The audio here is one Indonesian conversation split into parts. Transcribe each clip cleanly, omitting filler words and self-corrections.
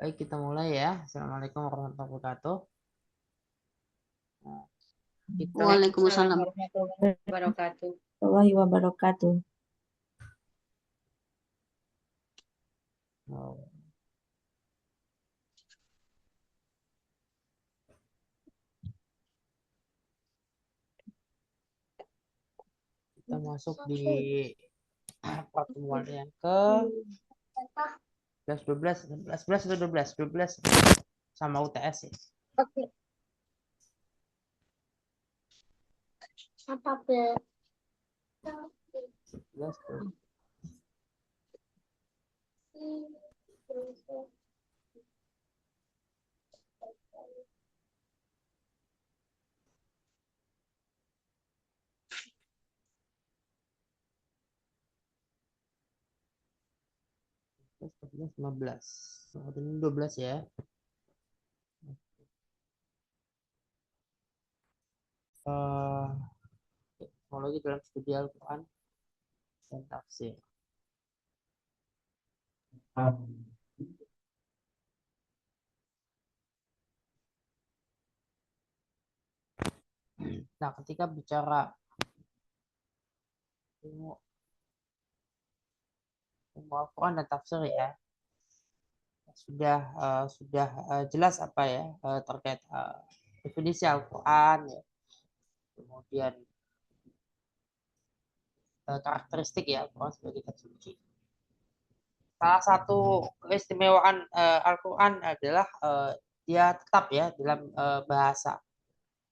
Baik, kita mulai ya. Assalamualaikum warahmatullahi wabarakatuh. Nah, kita Waalaikumsalam warahmatullahi wabarakatuh. Warahmatullahi wabarakatuh. oh, kita masuk di pertemuan yang ke 11, 12, 11 atau 12, 12 sama UTS ya. Oke. Apa 11 tuh. Terus 14, 15. Oh, ini 12 ya. Eh, Teknologi dalam studi Al-Quran dan tafsir. Nah, ketika bicara ilmu Al-Quran dan tafsir ya, sudah jelas apa ya terkait definisi Al-Quran ya. Kemudian karakteristik ya Al-Quran sebagai kitab suci. Salah satu keistimewaan Al-Quran adalah dia tetap ya dalam bahasa.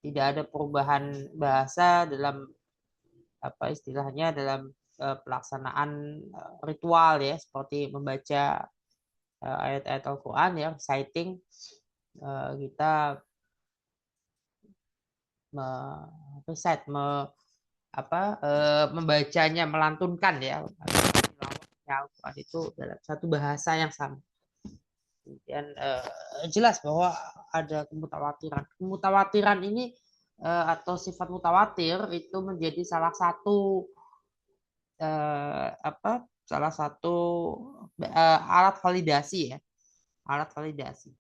Tidak ada perubahan bahasa dalam apa istilahnya dalam pelaksanaan ritual ya seperti membaca ayat-ayat Al-Quran ya reciting kita recite membacanya melantunkan ya Al-Quran itu dalam satu bahasa yang sama. Kemudian jelas bahwa ada kemutawatiran. Kemutawatiran ini atau sifat mutawatir itu menjadi salah satu salah satu alat validasi ya, alat validasi,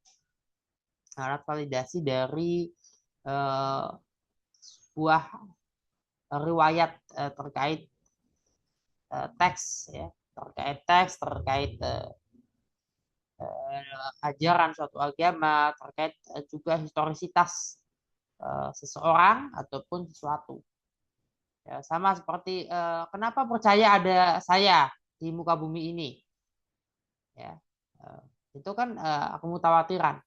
alat validasi dari sebuah riwayat terkait teks ya, terkait ajaran suatu agama, terkait juga historisitas seseorang ataupun sesuatu. Ya, sama seperti kenapa percaya ada saya di muka bumi ini, ya itu kan kemutawatiran.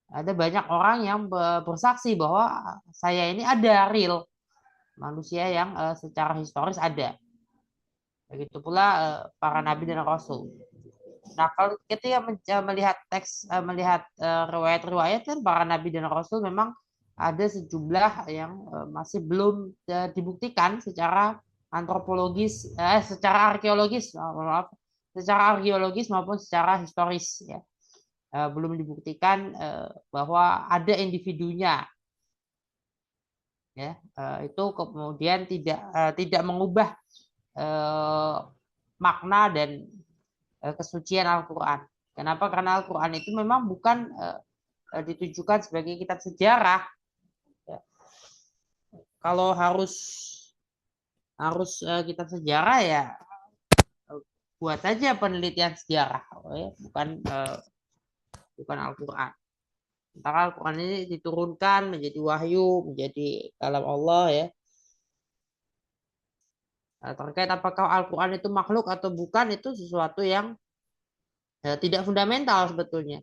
Ada banyak orang yang bersaksi bahwa saya ini ada real manusia yang secara historis ada. Begitu pula para nabi dan rasul. Nah, kalau ketika melihat teks, melihat riwayat-riwayat kan para nabi dan rasul memang ada sejumlah yang masih belum dibuktikan secara antropologis, secara arkeologis, maaf, secara arkeologis maupun secara historis ya. Belum dibuktikan bahwa ada individunya ya. Itu kemudian tidak mengubah makna dan kesucian Al-Quran. Kenapa? Karena Al-Quran itu memang bukan ditujukan sebagai kitab sejarah. Ya. Kalau harus kitab sejarah ya buat saja penelitian sejarah, ya. Bukan Al-Quran. Sementara Al-Quran ini diturunkan menjadi wahyu, menjadi kalam Allah ya. Terkait apakah Al-Quran itu makhluk atau bukan itu sesuatu yang tidak fundamental sebetulnya.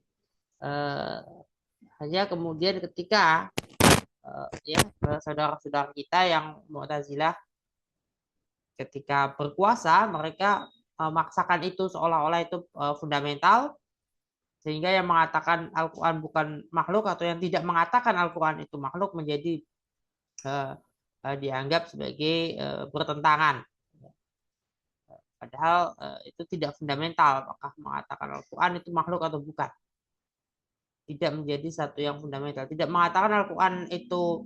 Hanya kemudian ketika ya saudara-saudara kita yang Mu'tazilah ketika berkuasa mereka memaksakan itu seolah-olah itu fundamental sehingga yang mengatakan Al-Quran bukan makhluk atau yang tidak mengatakan Al-Quran itu makhluk menjadi dianggap sebagai bertentangan. Padahal itu tidak fundamental apakah mengatakan Al-Quran itu makhluk atau bukan. Tidak menjadi satu yang fundamental. Tidak mengatakan Al-Quran itu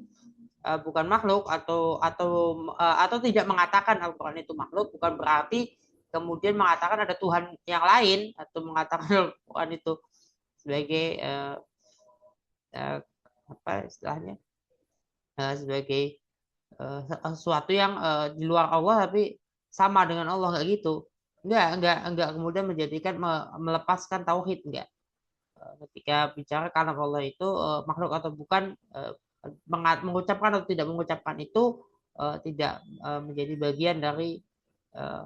bukan makhluk atau tidak mengatakan Al-Quran itu makhluk bukan berarti kemudian mengatakan ada Tuhan yang lain atau mengatakan Al-Quran itu sebagai apa istilahnya, sebagai sesuatu yang di luar Allah tapi sama dengan Allah, nggak gitu. Enggak kemudian menjadikan melepaskan tauhid, enggak. Ketika bicara kalam Allah itu makhluk atau bukan, mengucapkan atau tidak mengucapkan itu tidak menjadi bagian dari,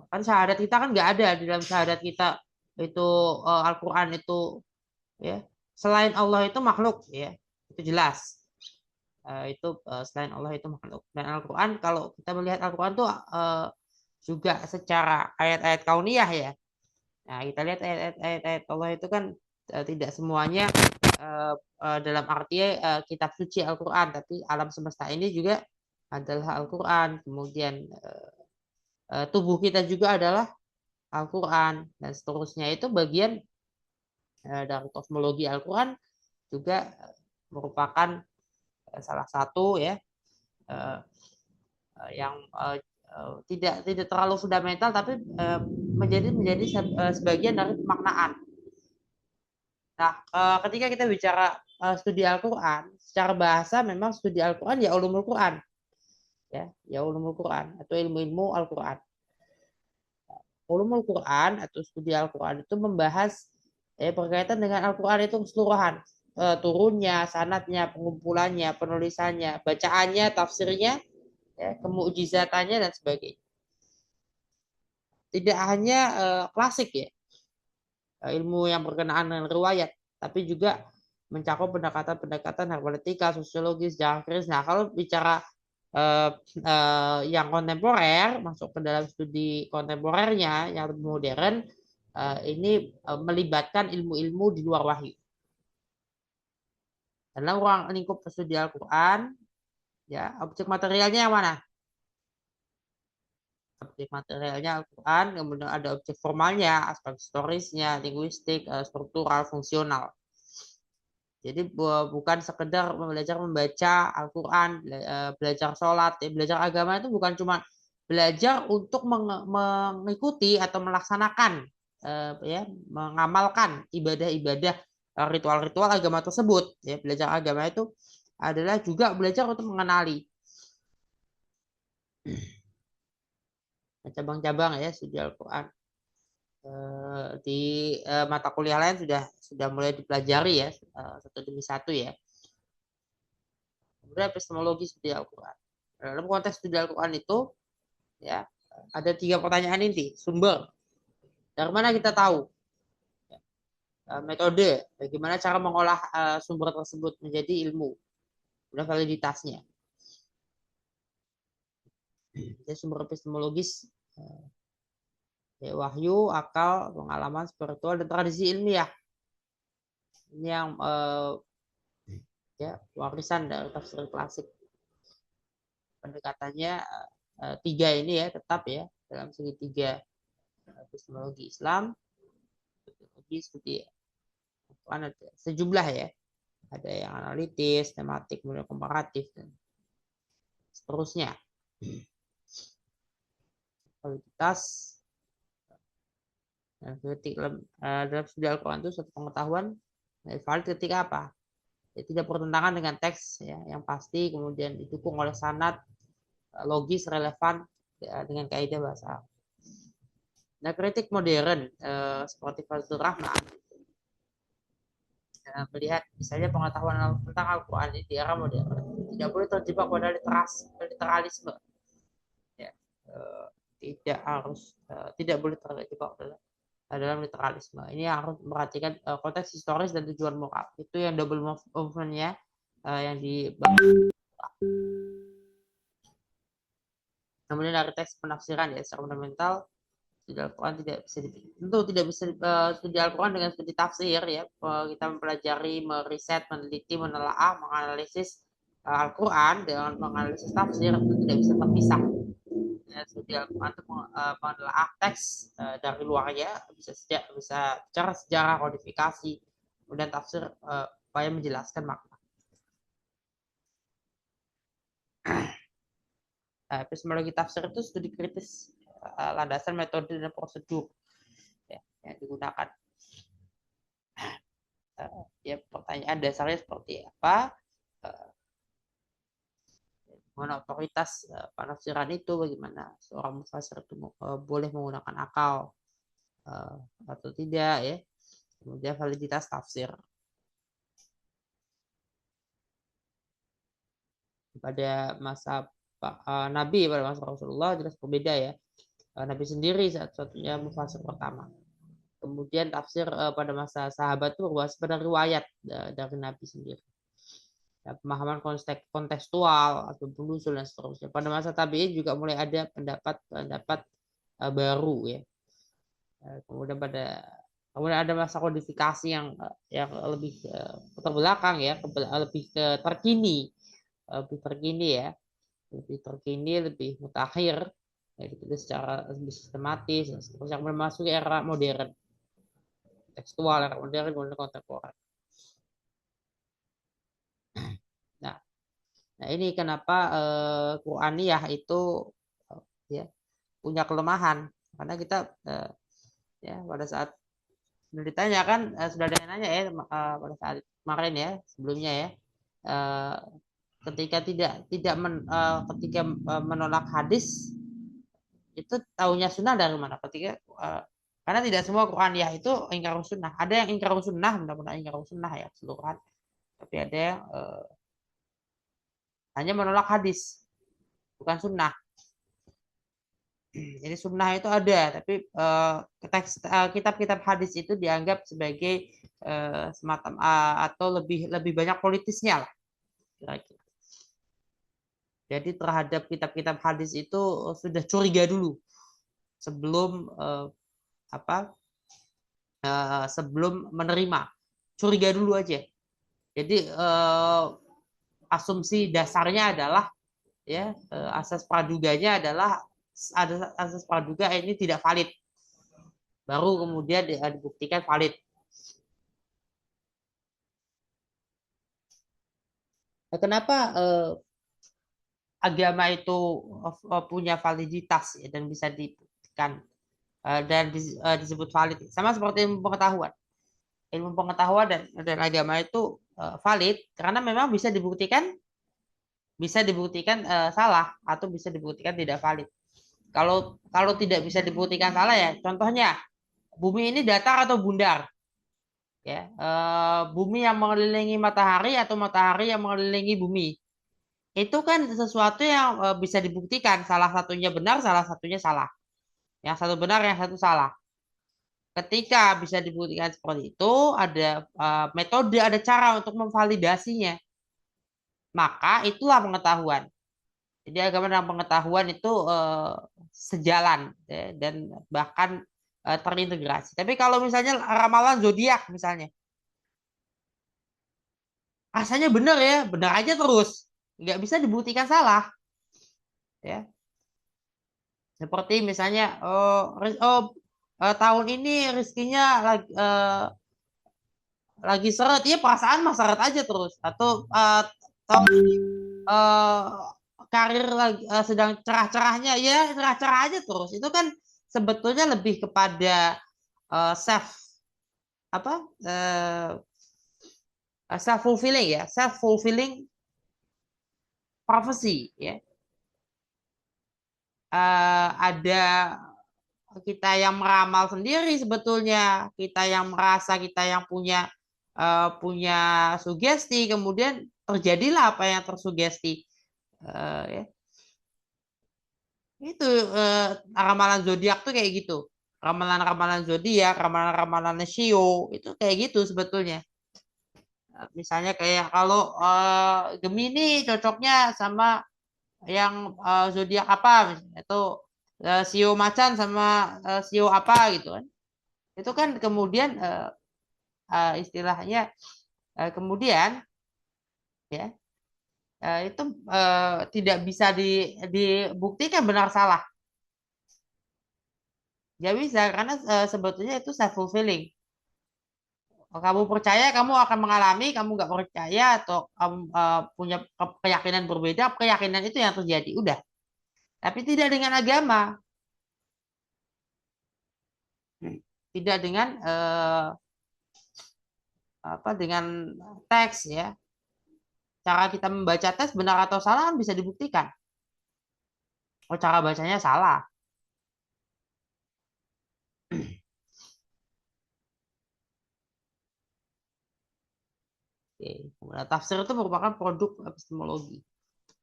kan syahadat kita kan nggak ada di dalam syahadat kita itu Al-Qur'an itu, ya, selain Allah itu makhluk, ya, itu jelas. Itu selain Allah itu makhluk. Dan Al-Qur'an, kalau kita melihat Al-Qur'an tuh juga secara ayat-ayat kauniyah, ya. Nah, kita lihat ayat-ayat Allah itu kan tidak semuanya dalam arti kitab suci Al-Qur'an, tapi alam semesta ini juga adalah Al-Qur'an. Kemudian tubuh kita juga adalah Al-Qur'an dan seterusnya, itu bagian dari kosmologi Al-Qur'an, juga merupakan salah satu, ya, yang tidak terlalu fundamental, tapi menjadi sebagian dari pemaknaan. Nah, ketika kita bicara studi Al-Qur'an, secara bahasa memang studi Al-Qur'an ya ulumul Qur'an, ya ulumul Qur'an atau ilmu-ilmu Al-Qur'an. Ulumul Qur'an atau studi Al-Qur'an itu membahas berkaitan dengan Al-Qur'an itu keseluruhan, turunnya, sanadnya, pengumpulannya, penulisannya, bacaannya, tafsirnya, ya, kemu'jizatannya dan sebagainya. Tidak hanya klasik, ya, ilmu yang berkenaan dengan riwayat, tapi juga mencakup pendekatan-pendekatan hermeneutika, sosiologi, sejarah keris. Nah, kalau bicara yang kontemporer, masuk ke dalam studi kontemporernya yang lebih modern, ini melibatkan ilmu-ilmu di luar wahyu. Dalam ruang lingkup studi Al-Qur'an, ya, objek materialnya yang mana? Objek materialnya Al-Quran, kemudian ada objek formalnya, aspek historisnya, linguistik, struktural, fungsional. Jadi bukan sekedar belajar membaca Al-Quran, belajar sholat, belajar agama itu bukan cuma belajar untuk mengikuti atau melaksanakan, ya, mengamalkan ibadah-ibadah, ritual-ritual agama tersebut. Ya, belajar agama itu adalah juga belajar untuk mengenali cabang-cabang, ya, studi Al-Quran. Di mata kuliah lain sudah mulai dipelajari, ya, satu demi satu, ya. Kemudian epistemologi studi Al-Quran. Dalam konteks studi Al-Quran itu, ya, ada 3 pertanyaan inti. Sumber, dari mana kita tahu? Metode, bagaimana cara mengolah sumber tersebut menjadi ilmu, dan validitasnya. Jadi sumber epistemologis, ya, wahyu, akal, pengalaman spiritual, dan tradisi ilmiah. Ini yang ya, warisan dari tafsir klasik. Pendekatannya 3 ini, ya, tetap, ya, dalam segitiga epistemologi Islam, epistemologi studi ada sejumlah, ya, ada yang analitis, tematik, kemudian komparatif dan seterusnya. Kualitas dan kritik dalam studi Al-Quran itu suatu pengetahuan valid ketika apa? Ya, tidak bertentangan dengan teks, ya, yang pasti, kemudian didukung oleh sanad logis relevan dengan kaidah bahasa. Nah, kritik modern seperti Fazlur Rahman melihat misalnya pengetahuan tentang Al-Quran di era modern tidak boleh terjebak pada literalisme, ya, tidak boleh terjebak dalam literalisme. Ini harus memperhatikan konteks historis dan tujuan moral. Itu yang double movement-nya yang dibangun. Kemudian dari teks penafsiran, ya, secara fundamental studi Al-Quran tidak bisa studi Al-Quran dengan studi tafsir, ya. Kita mempelajari, meriset, meneliti, menelaah, menganalisis Al-Quran dengan menganalisis tafsir itu tidak bisa terpisah. Ya, studi Al-Quran itu menelaah teks dari luarnya, bisa secara sejarah, kodifikasi, kemudian tafsir supaya menjelaskan makna. Epistemologi tafsir itu studi kritis landasan metode dan prosedur, ya, yang digunakan. Ya pertanyaan dasarnya seperti apa? Mana otoritas penafsiran itu, bagaimana seorang mufasir itu boleh menggunakan akal eh, atau tidak ya. Kemudian validitas tafsir. Pada masa Nabi, pada masa Rasulullah jelas berbeda ya. Nabi sendiri satu-satunya mufasir pertama. Kemudian tafsir pada masa sahabat itu berbasis pada riwayat dari Nabi sendiri. Ya, pemahaman kontekstual atau nusul dan seterusnya. Pada masa tabi'in juga mulai ada pendapat-pendapat baru ya. Kemudian ada masa kodifikasi yang lebih terbelakang ya, lebih terkini, lebih terkini ya, lebih terkini, lebih mutakhir, ya, gitu, secara lebih sistematis, terus yang memasuki era modern, tekstual, era modern, modern kontemporer. Nah, nah ini kenapa Qur'aniyah itu ya punya kelemahan, karena kita ya pada saat ditanya kan sudah ada yang nanya ya pada saat kemarin ya sebelumnya ya eh, ketika ketika menolak hadis itu taunya sunnah dari mana ketika karena tidak semua Quran ya itu ingkar sunnah, ada yang ingkar sunnah, benar-benar ingkar sunnah ya keseluruhan, tapi ada yang hanya menolak hadis bukan sunnah. Jadi sunnah itu ada, tapi kitab-kitab hadis itu dianggap sebagai semacam atau lebih lebih banyak politisnya lah kira-kira. Jadi terhadap kitab-kitab hadis itu sudah curiga dulu sebelum sebelum menerima, curiga dulu aja. Jadi asumsi dasarnya adalah ya asas praduganya adalah ada asas praduga ini tidak valid, baru kemudian dibuktikan valid. Nah, kenapa agama itu punya validitas ya, dan bisa dibuktikan dan disebut valid, sama seperti ilmu pengetahuan. Ilmu pengetahuan dan agama itu valid karena memang bisa dibuktikan salah atau bisa dibuktikan tidak valid. Kalau kalau tidak bisa dibuktikan salah ya, contohnya bumi ini datar atau bundar, ya bumi yang mengelilingi matahari atau matahari yang mengelilingi bumi, itu kan sesuatu yang bisa dibuktikan salah satunya benar, salah satunya salah, yang satu benar, yang satu salah. Ketika bisa dibuktikan seperti itu, ada metode, ada cara untuk memvalidasinya. Maka itulah pengetahuan. Jadi agama dan pengetahuan itu sejalan ya, dan bahkan terintegrasi. Tapi kalau misalnya ramalan zodiak misalnya, rasanya benar ya, benar aja terus, nggak bisa dibuktikan salah. Ya, seperti misalnya, tahun ini rezekinya lagi seret, ya perasaan mah seret aja terus. Atau tahun ini eh, karir lagi sedang cerah-cerahnya, ya cerah-cerah aja terus. Itu kan sebetulnya lebih kepada self apa self fulfilling ya, self fulfilling prophecy ya. Ada kita yang meramal sendiri sebetulnya, kita yang merasa, kita yang punya sugesti, kemudian terjadilah apa yang tersugesti. Ya. Itu ramalan zodiak tuh kayak gitu. Ramalan-ramalan zodiak, ramalan-ramalan Shio itu kayak gitu sebetulnya. Misalnya kayak kalau Gemini cocoknya sama yang zodiak apa, misalnya itu Shio Macan sama Shio apa gitu kan. Itu kan kemudian istilahnya kemudian ya itu tidak bisa dibuktikan benar salah. Nggak bisa karena sebetulnya itu self fulfilling. Kalau kamu percaya kamu akan mengalami, kamu nggak percaya atau kamu punya keyakinan berbeda, keyakinan itu yang terjadi. Udah. Tapi tidak dengan agama. Tidak dengan dengan teks ya. Cara kita membaca teks benar atau salah kan bisa dibuktikan. Oh, cara bacanya salah. Oke. Kemudian tafsir itu merupakan produk epistemologi.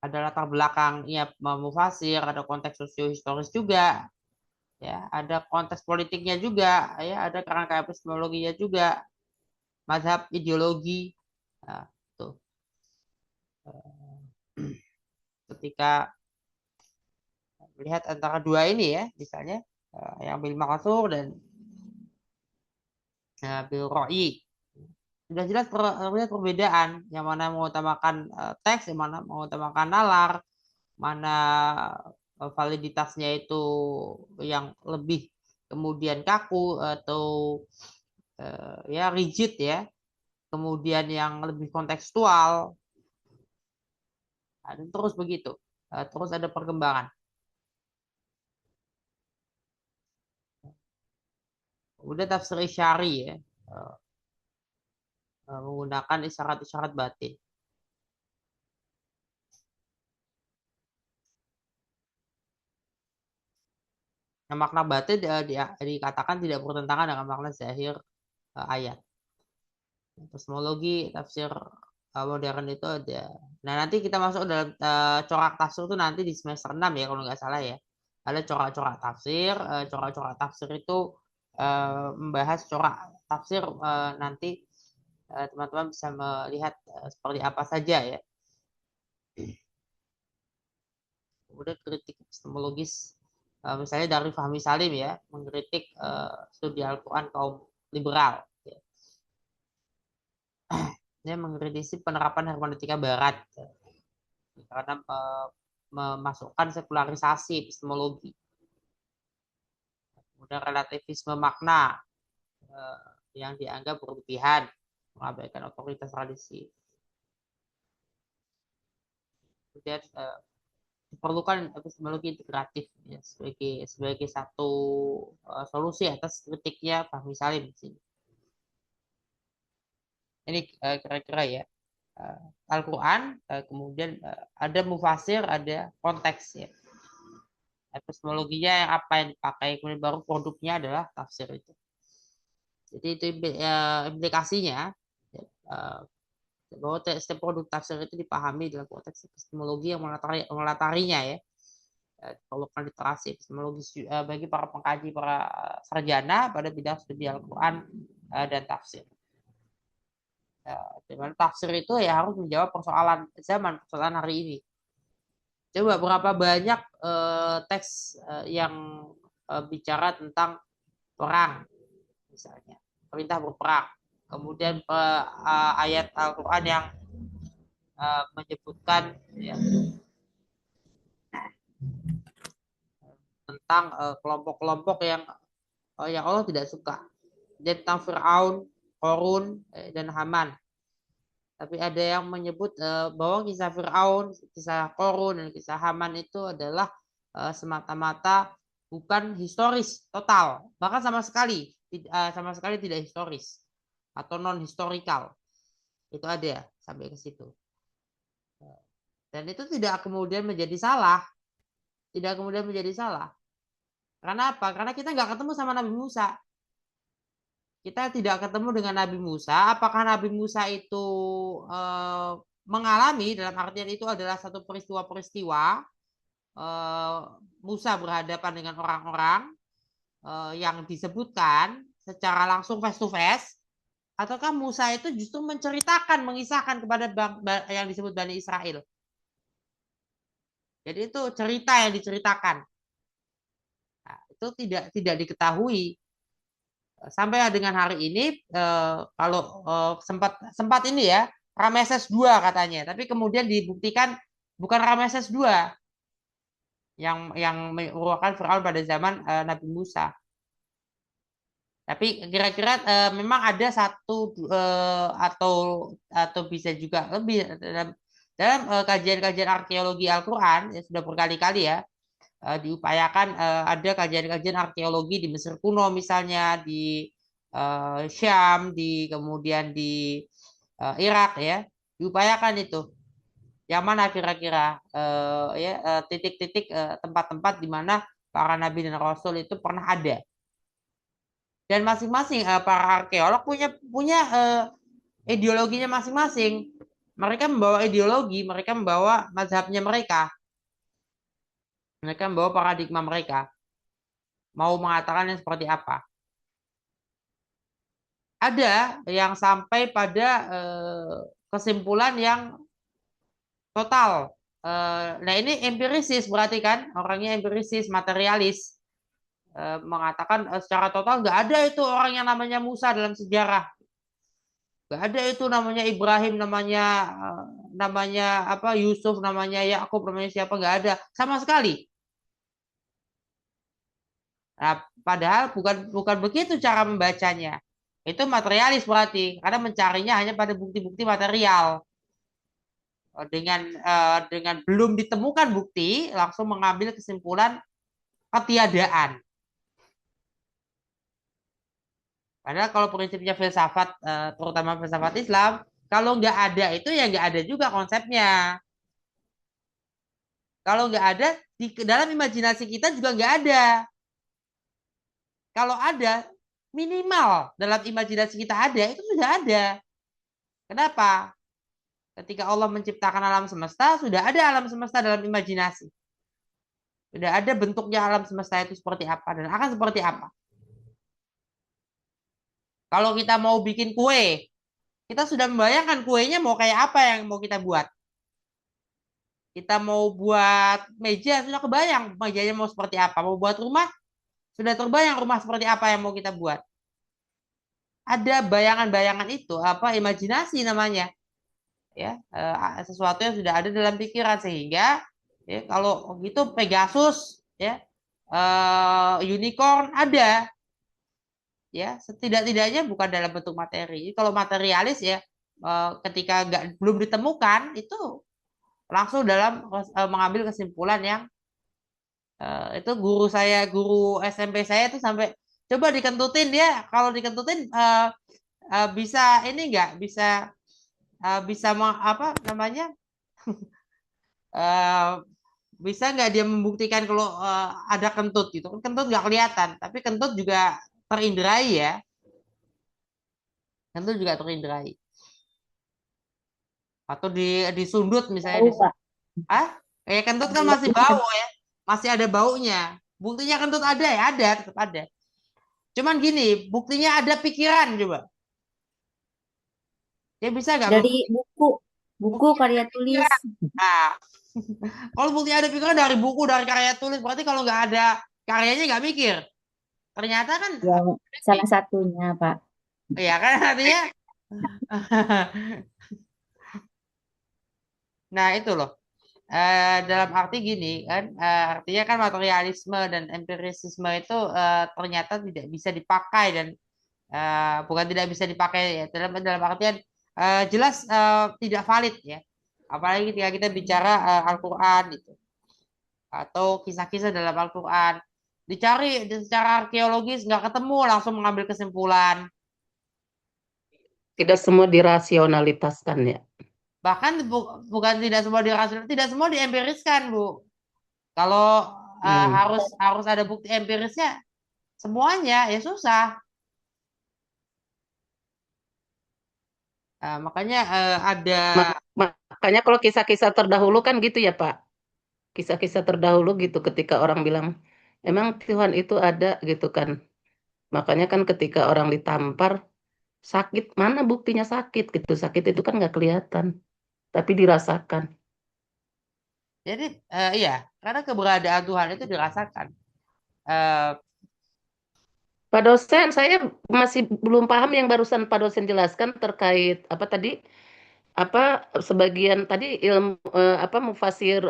Ada latar belakang ya mufasir, ada konteks sosio-historis juga, ya, ada konteks politiknya juga, ya, ada kerangka epistemologinya juga, mazhab ideologi. Nah, tuh. Ketika melihat antara dua ini ya, misalnya yang bil ma'thur dan bil ra'i. Sudah jelas terlihat perbedaan, yang mana mengutamakan teks, yang mana mengutamakan nalar, mana validitasnya itu yang lebih kemudian kaku atau ya rigid ya, kemudian yang lebih kontekstual. Nah, dan terus begitu, terus ada perkembangan. Udah tafsir isyari ya, menggunakan isyarat-isyarat batin. Nah, makna batin dikatakan tidak bertentangan dengan makna zahir ayat. Kosmologi tafsir modern itu ada. Nah, nanti kita masuk dalam corak tafsir itu nanti di semester 6 ya kalau nggak salah ya. Ada corak-corak tafsir. Corak-corak tafsir itu membahas corak tafsir nanti teman-teman bisa melihat seperti apa saja ya. Kemudian kritik epistemologis misalnya dari Fahmi Salim ya, mengkritik studi Al-Quran kaum liberal. Ya. Dia mengkritisi penerapan hermeneutika barat ya, karena memasukkan sekularisasi epistemologi. Kemudian relativisme makna yang dianggap berlebihan, mengabaikan otoritas tradisi. Kemudian diperlukan epistemologi integratif ya, sebagai satu solusi atas kritiknya Fahmi Salim di sini. Ini kira-kira ya Al-Quran, kemudian ada mufasir, ada konteks ya. Epistemologinya yang apa yang dipakai, kemudian baru produknya adalah tafsir itu. Jadi itu implikasinya ya, bahwa setiap produk tafsir itu dipahami dalam konteks epistemologi yang melatarinya ya. Diperlukan literasi epistemologis bagi para pengkaji, para sarjana pada bidang studi Al-Quran dan tafsir. Dengan tafsir itu ya harus menjawab persoalan zaman, persoalan hari ini. Coba berapa banyak teks yang bicara tentang perang, misalnya perintah berperang. Kemudian ayat Al-Quran yang menyebutkan ya, tentang kelompok-kelompok yang Allah tidak suka. Jadi tentang Fir'aun, Qarun, dan Haman. Tapi ada yang menyebut bahwa kisah Fir'aun, kisah Qarun, dan kisah Haman itu adalah semata-mata bukan historis total, bahkan sama sekali tidak historis atau non historical. Itu ada sampai ke situ. Dan itu tidak kemudian menjadi salah, tidak kemudian menjadi salah. Karena apa? Karena kita nggak ketemu sama Nabi Musa. Kita tidak ketemu dengan Nabi Musa. Apakah Nabi Musa itu mengalami, dalam artian itu adalah satu peristiwa-peristiwa Musa berhadapan dengan orang-orang yang disebutkan secara langsung face to face, ataukah Musa itu justru menceritakan, mengisahkan kepada yang disebut Bani Israel. Jadi itu cerita yang diceritakan. Nah, itu tidak diketahui sampai dengan hari ini. Kalau sempat ini ya Rameses II katanya, tapi kemudian dibuktikan bukan Rameses II yang merupakan Firaun pada zaman Nabi Musa. Tapi kira-kira memang ada satu atau bisa juga lebih dalam kajian-kajian arkeologi Al-Quran ya, sudah berkali-kali ya diupayakan ada kajian-kajian arkeologi di Mesir kuno misalnya, di Syam, kemudian di Irak ya, diupayakan itu. Yang mana kira-kira titik-titik tempat-tempat di mana para nabi dan rasul itu pernah ada. Dan masing-masing para arkeolog punya punya ideologinya masing-masing. Mereka membawa ideologi, mereka membawa mazhabnya mereka membawa paradigma mereka. Mau mengatakan yang seperti apa? Ada yang sampai pada kesimpulan yang total. Nah ini empirisis berarti kan orangnya empirisis, materialis. Mengatakan secara total nggak ada itu orang yang namanya Musa dalam sejarah. Nggak ada itu namanya Ibrahim, namanya apa Yusuf, namanya Yakub, namanya siapa nggak ada sama sekali. Nah, padahal bukan bukan begitu cara membacanya. Itu materialis berarti karena mencarinya hanya pada bukti-bukti material. Dengan belum ditemukan bukti langsung mengambil kesimpulan ketiadaan. Padahal kalau prinsipnya filsafat, terutama filsafat Islam, kalau nggak ada itu ya nggak ada juga konsepnya. Kalau nggak ada, di dalam imajinasi kita juga nggak ada. Kalau ada, minimal dalam imajinasi kita ada, itu sudah ada. Kenapa? Ketika Allah menciptakan alam semesta, sudah ada alam semesta dalam imajinasi. Sudah ada bentuknya alam semesta itu seperti apa dan akan seperti apa. Kalau kita mau bikin kue, kita sudah membayangkan kuenya mau kayak apa yang mau kita buat. Kita mau buat meja, sudah kebayang mejanya mau seperti apa. Mau buat rumah, sudah terbayang rumah seperti apa yang mau kita buat. Ada bayangan-bayangan itu, apa imajinasi namanya. Ya, sesuatu yang sudah ada dalam pikiran sehingga ya, kalau gitu Pegasus ya, unicorn ada ya, setidak-tidaknya bukan dalam bentuk materi. Kalau materialis ya, ketika belum ditemukan itu langsung dalam mengambil kesimpulan yang itu guru SMP saya itu sampai coba dikentutin dia kalau dikentutin bisa ini nggak bisa apa namanya eh, bisa nggak dia membuktikan kalau ada kentut gitu kan kentut nggak kelihatan tapi kentut juga terindrai ya kentut juga terindrai atau disundut misalnya Tahu, disundut Pak. ah kentut kan Kalau masih ini bau kan ya masih ada baunya buktinya kentut ada ya ada tetap ada cuman gini buktinya ada pikiran coba dia bisa nggak dari membuktikan buku, buku buktinya ada karya tulis pikiran nah kalau buktinya ada pikiran dari buku dari karya tulis berarti kalau nggak ada karyanya nggak mikir ternyata kan yang salah satunya, Pak. ya kan artinya nah itu loh dalam arti gini kan artinya kan materialisme dan empirisisme itu ternyata tidak bisa dipakai dan bukan tidak bisa dipakai ya dalam artian jelas tidak valid ya apalagi ketika kita bicara Al-Quran itu atau kisah-kisah dalam Al-Quran dicari secara arkeologis nggak ketemu langsung mengambil kesimpulan Tidak semua dirasionalitaskan ya. bahkan bukan tidak semua dirasional tidak semua diempiriskan Bu kalau Hmm. harus harus ada bukti empirisnya semuanya ya susah. Makanya ada Makanya kalau kisah-kisah terdahulu kan gitu ya Pak. Kisah-kisah terdahulu gitu ketika orang bilang, emang Tuhan itu ada gitu kan. Makanya kan ketika orang ditampar, sakit, mana buktinya sakit gitu. Sakit itu kan nggak kelihatan, tapi dirasakan. jadi iya karena keberadaan Tuhan itu dirasakan. Eh, Pak dosen, saya masih belum paham yang barusan Pak dosen jelaskan terkait apa tadi? Apa sebagian tadi ilmu apa mufasir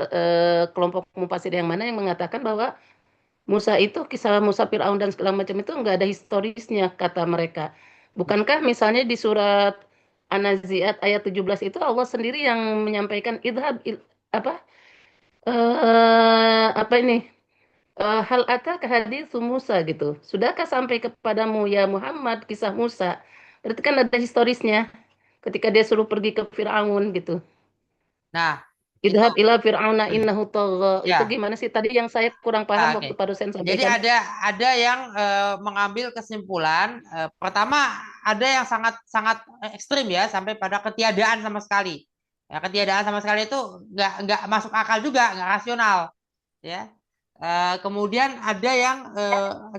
kelompok mufasir yang mana yang mengatakan bahwa Musa itu kisah Musa Firaun dan segala macam itu nggak ada historisnya kata mereka. Bukankah misalnya di surat An-Nazi'at ayat 17 itu Allah sendiri yang menyampaikan idhab apa apa ini hal ataka haditsu Musa gitu. Sudahkah sampai kepadamu ya Muhammad kisah Musa? Berarti kan ada historisnya ketika dia suruh pergi ke Firaun gitu. Nah, itu Idhab ila fir'auna innahu tagha. Itu ya. gimana sih tadi yang saya kurang paham Oke. waktu Pak dosen Jadi sampaikan? ada yang mengambil kesimpulan. Pertama, ada yang sangat sangat ekstrim ya, sampai pada ketiadaan sama sekali. Ya, ketiadaan sama sekali itu nggak masuk akal juga, nggak rasional. Ya. Kemudian ada yang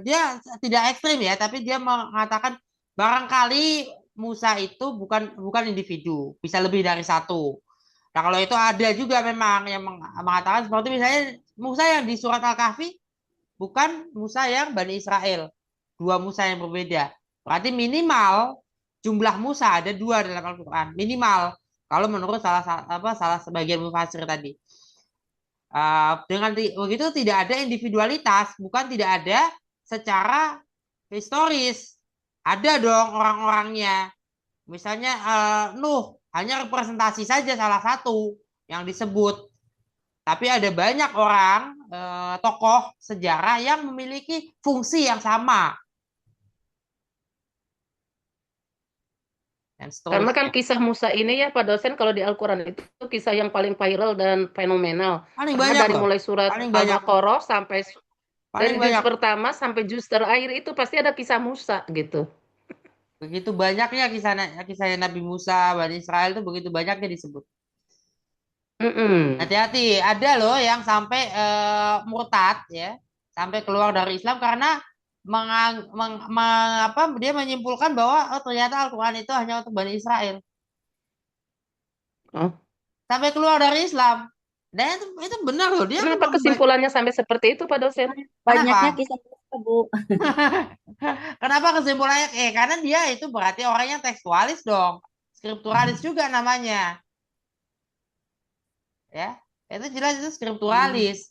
dia tidak ekstrim ya, tapi dia mengatakan barangkali Musa itu bukan bukan individu, bisa lebih dari satu. Nah, kalau itu ada juga memang yang mengatakan seperti misalnya Musa yang di surat Al-Kahfi bukan Musa yang Bani Israel. Dua Musa yang berbeda. Berarti minimal jumlah Musa ada dua dalam Al-Quran. Minimal. Kalau menurut salah sebagian mufasir tadi. Dengan begitu tidak ada individualitas, bukan tidak ada secara historis. Ada dong orang-orangnya. Misalnya Nuh hanya representasi saja salah satu yang disebut. Tapi ada banyak orang tokoh sejarah yang memiliki fungsi yang sama dan Karena kan seterusnya. kisah Musa ini ya Pak dosen kalau di Al-Quran itu kisah yang paling viral dan fenomenal. Paling Karena banyak dari loh, mulai surat paling banyak, Al-Baqarah sampai dari paling juz banyak. pertama sampai juz terakhir itu pasti ada kisah Musa gitu. Begitu banyaknya kisah Nabi Musa, Bani Israel itu begitu banyaknya disebut. Mm-mm. Hati-hati, ada loh yang sampai murtad ya, sampai keluar dari Islam karena dia menyimpulkan bahwa oh, ternyata Al-Quran itu hanya untuk Bani Israel. Oh, Sampai keluar dari Islam. Dan itu benar loh, dia kenapa memang kesimpulannya sampai seperti itu Pak dosen? Banyaknya kenapa? kisah Musa, Bu. Kenapa kesimpulannya? Karena dia itu berarti orang yang tekstualis dong, skripturalis juga namanya, ya. Itu jelas itu skripturalis.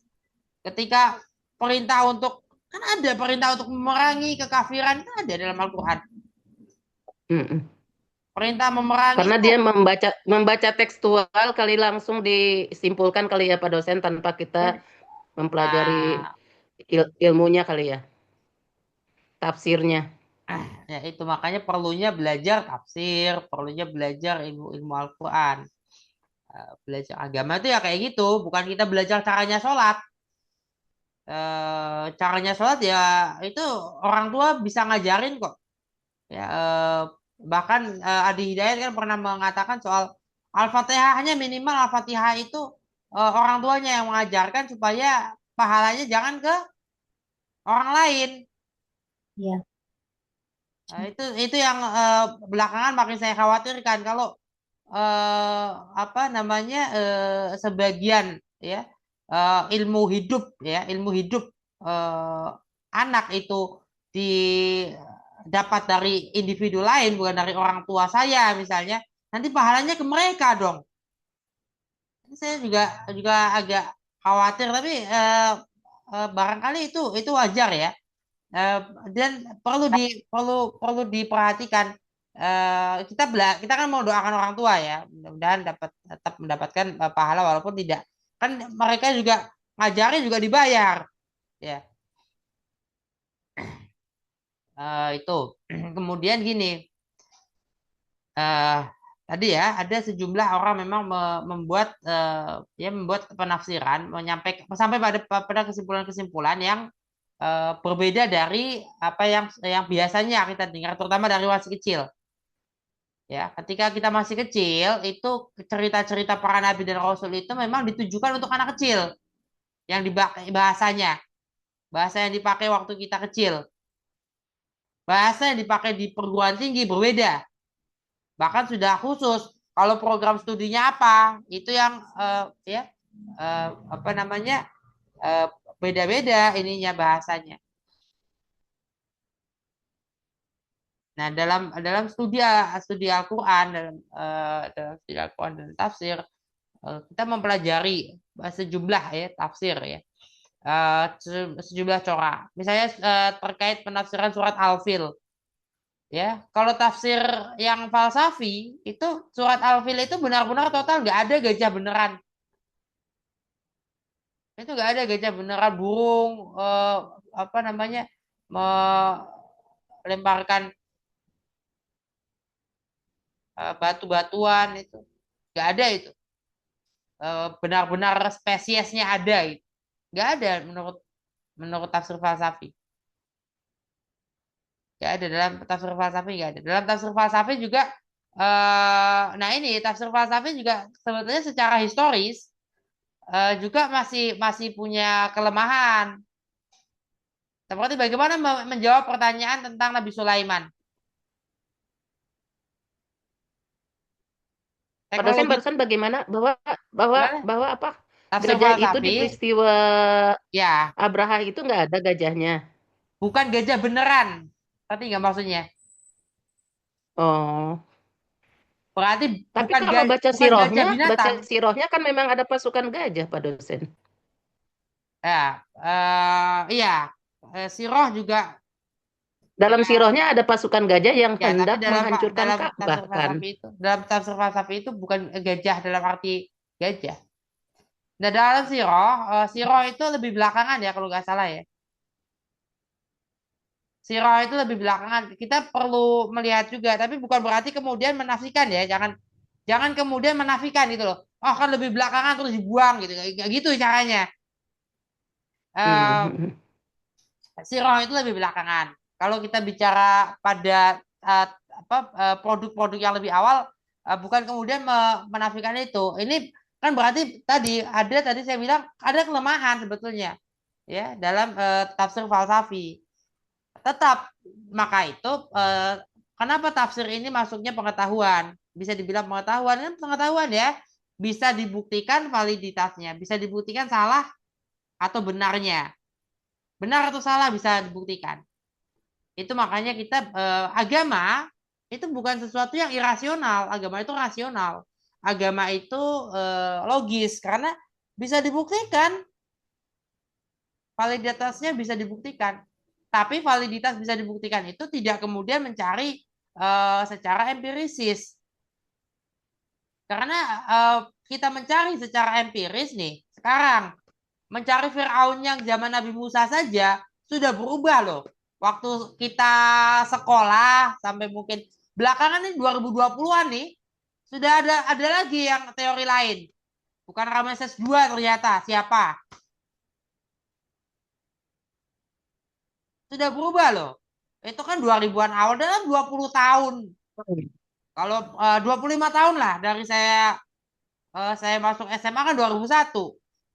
Ketika perintah untuk kan ada perintah untuk memerangi kekafiran itu ada dalam Al-Quran. Mm-mm. Perintah memerangi Karena itu dia membaca tekstual kali langsung disimpulkan kali ya Pak dosen tanpa kita mempelajari nah, ilmunya kali ya, tafsirnya. ya itu makanya perlunya belajar tafsir, perlunya belajar ilmu-ilmu Al-Quran. Belajar agama itu ya kayak gitu, bukan kita belajar caranya sholat. Caranya sholat ya itu orang tua bisa ngajarin kok. Ya, bahkan Adi Hidayat kan pernah mengatakan soal Al-Fatihah hanya minimal Al-Fatihah itu orang tuanya yang mengajarkan supaya pahalanya jangan ke orang lain. Iya. Itu yang belakangan makin saya khawatirkan kalau eh, apa namanya sebagian ya ilmu hidup ya ilmu hidup eh, anak itu didapat dari individu lain bukan dari orang tua saya misalnya nanti pahalanya ke mereka dong. Ini saya juga juga agak khawatir tapi barangkali itu wajar ya. Eh, dan perlu diperhatikan. Kita kan mau doakan orang tua ya, mudah-mudahan tetap mendapatkan pahala walaupun tidak kan mereka juga ngajari juga dibayar ya. Itu kemudian gini eh, tadi ya ada sejumlah orang memang membuat penafsiran menyampaikan sampai pada kesimpulan-kesimpulan yang berbeda dari apa yang biasanya kita dengar terutama dari masih kecil ya ketika kita masih kecil itu cerita-cerita para nabi dan rasul itu memang ditujukan untuk anak kecil yang dipakai bahasa yang dipakai waktu kita kecil bahasa yang dipakai di perguruan tinggi berbeda bahkan sudah khusus kalau program studinya apa itu yang ya apa namanya eh, beda-beda ininya bahasanya. Nah, dalam studi Al-Qur'an dalam studi Al-Qur'an dan tafsir kita mempelajari sejumlah ya tafsir ya. Sejumlah corak. Misalnya terkait penafsiran surat Al-Fil ya. Kalau tafsir yang falsafi itu surat Al-Fil itu benar-benar total nggak ada gajah beneran. Itu nggak ada gajah beneran, burung apa namanya, melemparkan batu-batuan, itu nggak ada itu. Benar-benar spesiesnya ada gitu. Nggak ada menurut menurut tafsir falsafi. Nggak ada dalam tafsir falsafi, nggak ada. Dalam tafsir falsafi juga, nah ini tafsir falsafi juga sebetulnya secara historis juga masih masih punya kelemahan. Seperti bagaimana menjawab pertanyaan tentang Nabi Sulaiman. Pak dosen Teknologi, barusan bagaimana bahwa bahwa gimana? bahwa apa Tafsir gajah itu di falsafi, peristiwa ya, Abraha itu nggak ada gajahnya. bukan gajah beneran. Tapi nggak maksudnya. Oh, Berarti tapi kalau bukan gajah baca binatang. sirohnya kan memang ada pasukan gajah, Pak dosen. Ya, iya. Siroh juga, Dalam ya, sirohnya ada pasukan gajah yang ya, tapi hendak dalam menghancurkan dalam Ka'bah tafsir kan. falsafi itu, bukan gajah dalam arti gajah. Nah, dalam siroh, siroh itu lebih belakangan ya kalau nggak salah ya. Siroh itu lebih belakangan. Kita perlu melihat juga, tapi bukan berarti kemudian menafikan ya. Jangan jangan kemudian menafikan gitu loh. Oh kan lebih belakangan terus dibuang gitu. Nggak gitu caranya. Eh, Hmm. Siroh itu lebih belakangan. Kalau kita bicara pada produk-produk yang lebih awal, bukan kemudian menafikan itu. Ini kan berarti tadi saya bilang ada kelemahan sebetulnya ya dalam tafsir falsafi. Tetap maka itu, kenapa tafsir ini masuknya pengetahuan? Bisa dibilang pengetahuan, kan pengetahuan ya. Bisa dibuktikan validitasnya, bisa dibuktikan salah atau benarnya. Benar atau salah bisa dibuktikan. Itu makanya kita, agama itu bukan sesuatu yang irasional, agama itu rasional. Agama itu logis karena bisa dibuktikan, validitasnya bisa dibuktikan. Tapi validitas bisa dibuktikan itu tidak kemudian mencari secara empirisis. Karena kita mencari secara empiris nih, sekarang mencari Firaun yang zaman Nabi Musa saja sudah berubah loh. Waktu kita sekolah sampai mungkin belakangan nih 2020-an nih sudah ada lagi yang teori lain. Bukan Ramses II ternyata siapa? Sudah berubah loh. Itu kan 2000-an awal dalam 20 tahun. Kalau 25 tahun lah dari saya masuk SMA kan 2001.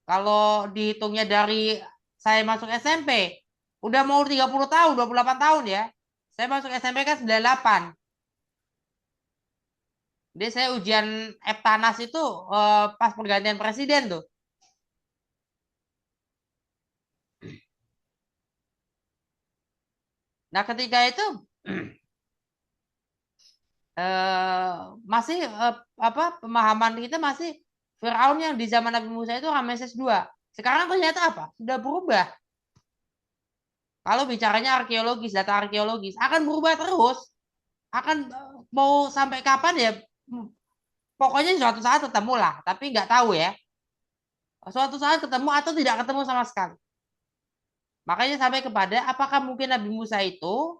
Kalau dihitungnya dari saya masuk SMP, udah mau 30 tahun, 28 tahun ya. Saya masuk SMP kan 98. Jadi saya ujian Eptanas itu pas pergantian presiden tuh. Nah, ketika itu eh, masih apa pemahaman kita masih Firaun yang di zaman Nabi Musa itu Ramses II. Sekarang ternyata apa? Sudah berubah. Kalau bicaranya arkeologis, data arkeologis akan berubah terus. Akan mau sampai kapan ya? Pokoknya suatu saat ketemu lah, tapi nggak tahu ya. Suatu saat ketemu atau tidak ketemu sama sekali. Makanya sampai kepada apakah mungkin Nabi Musa itu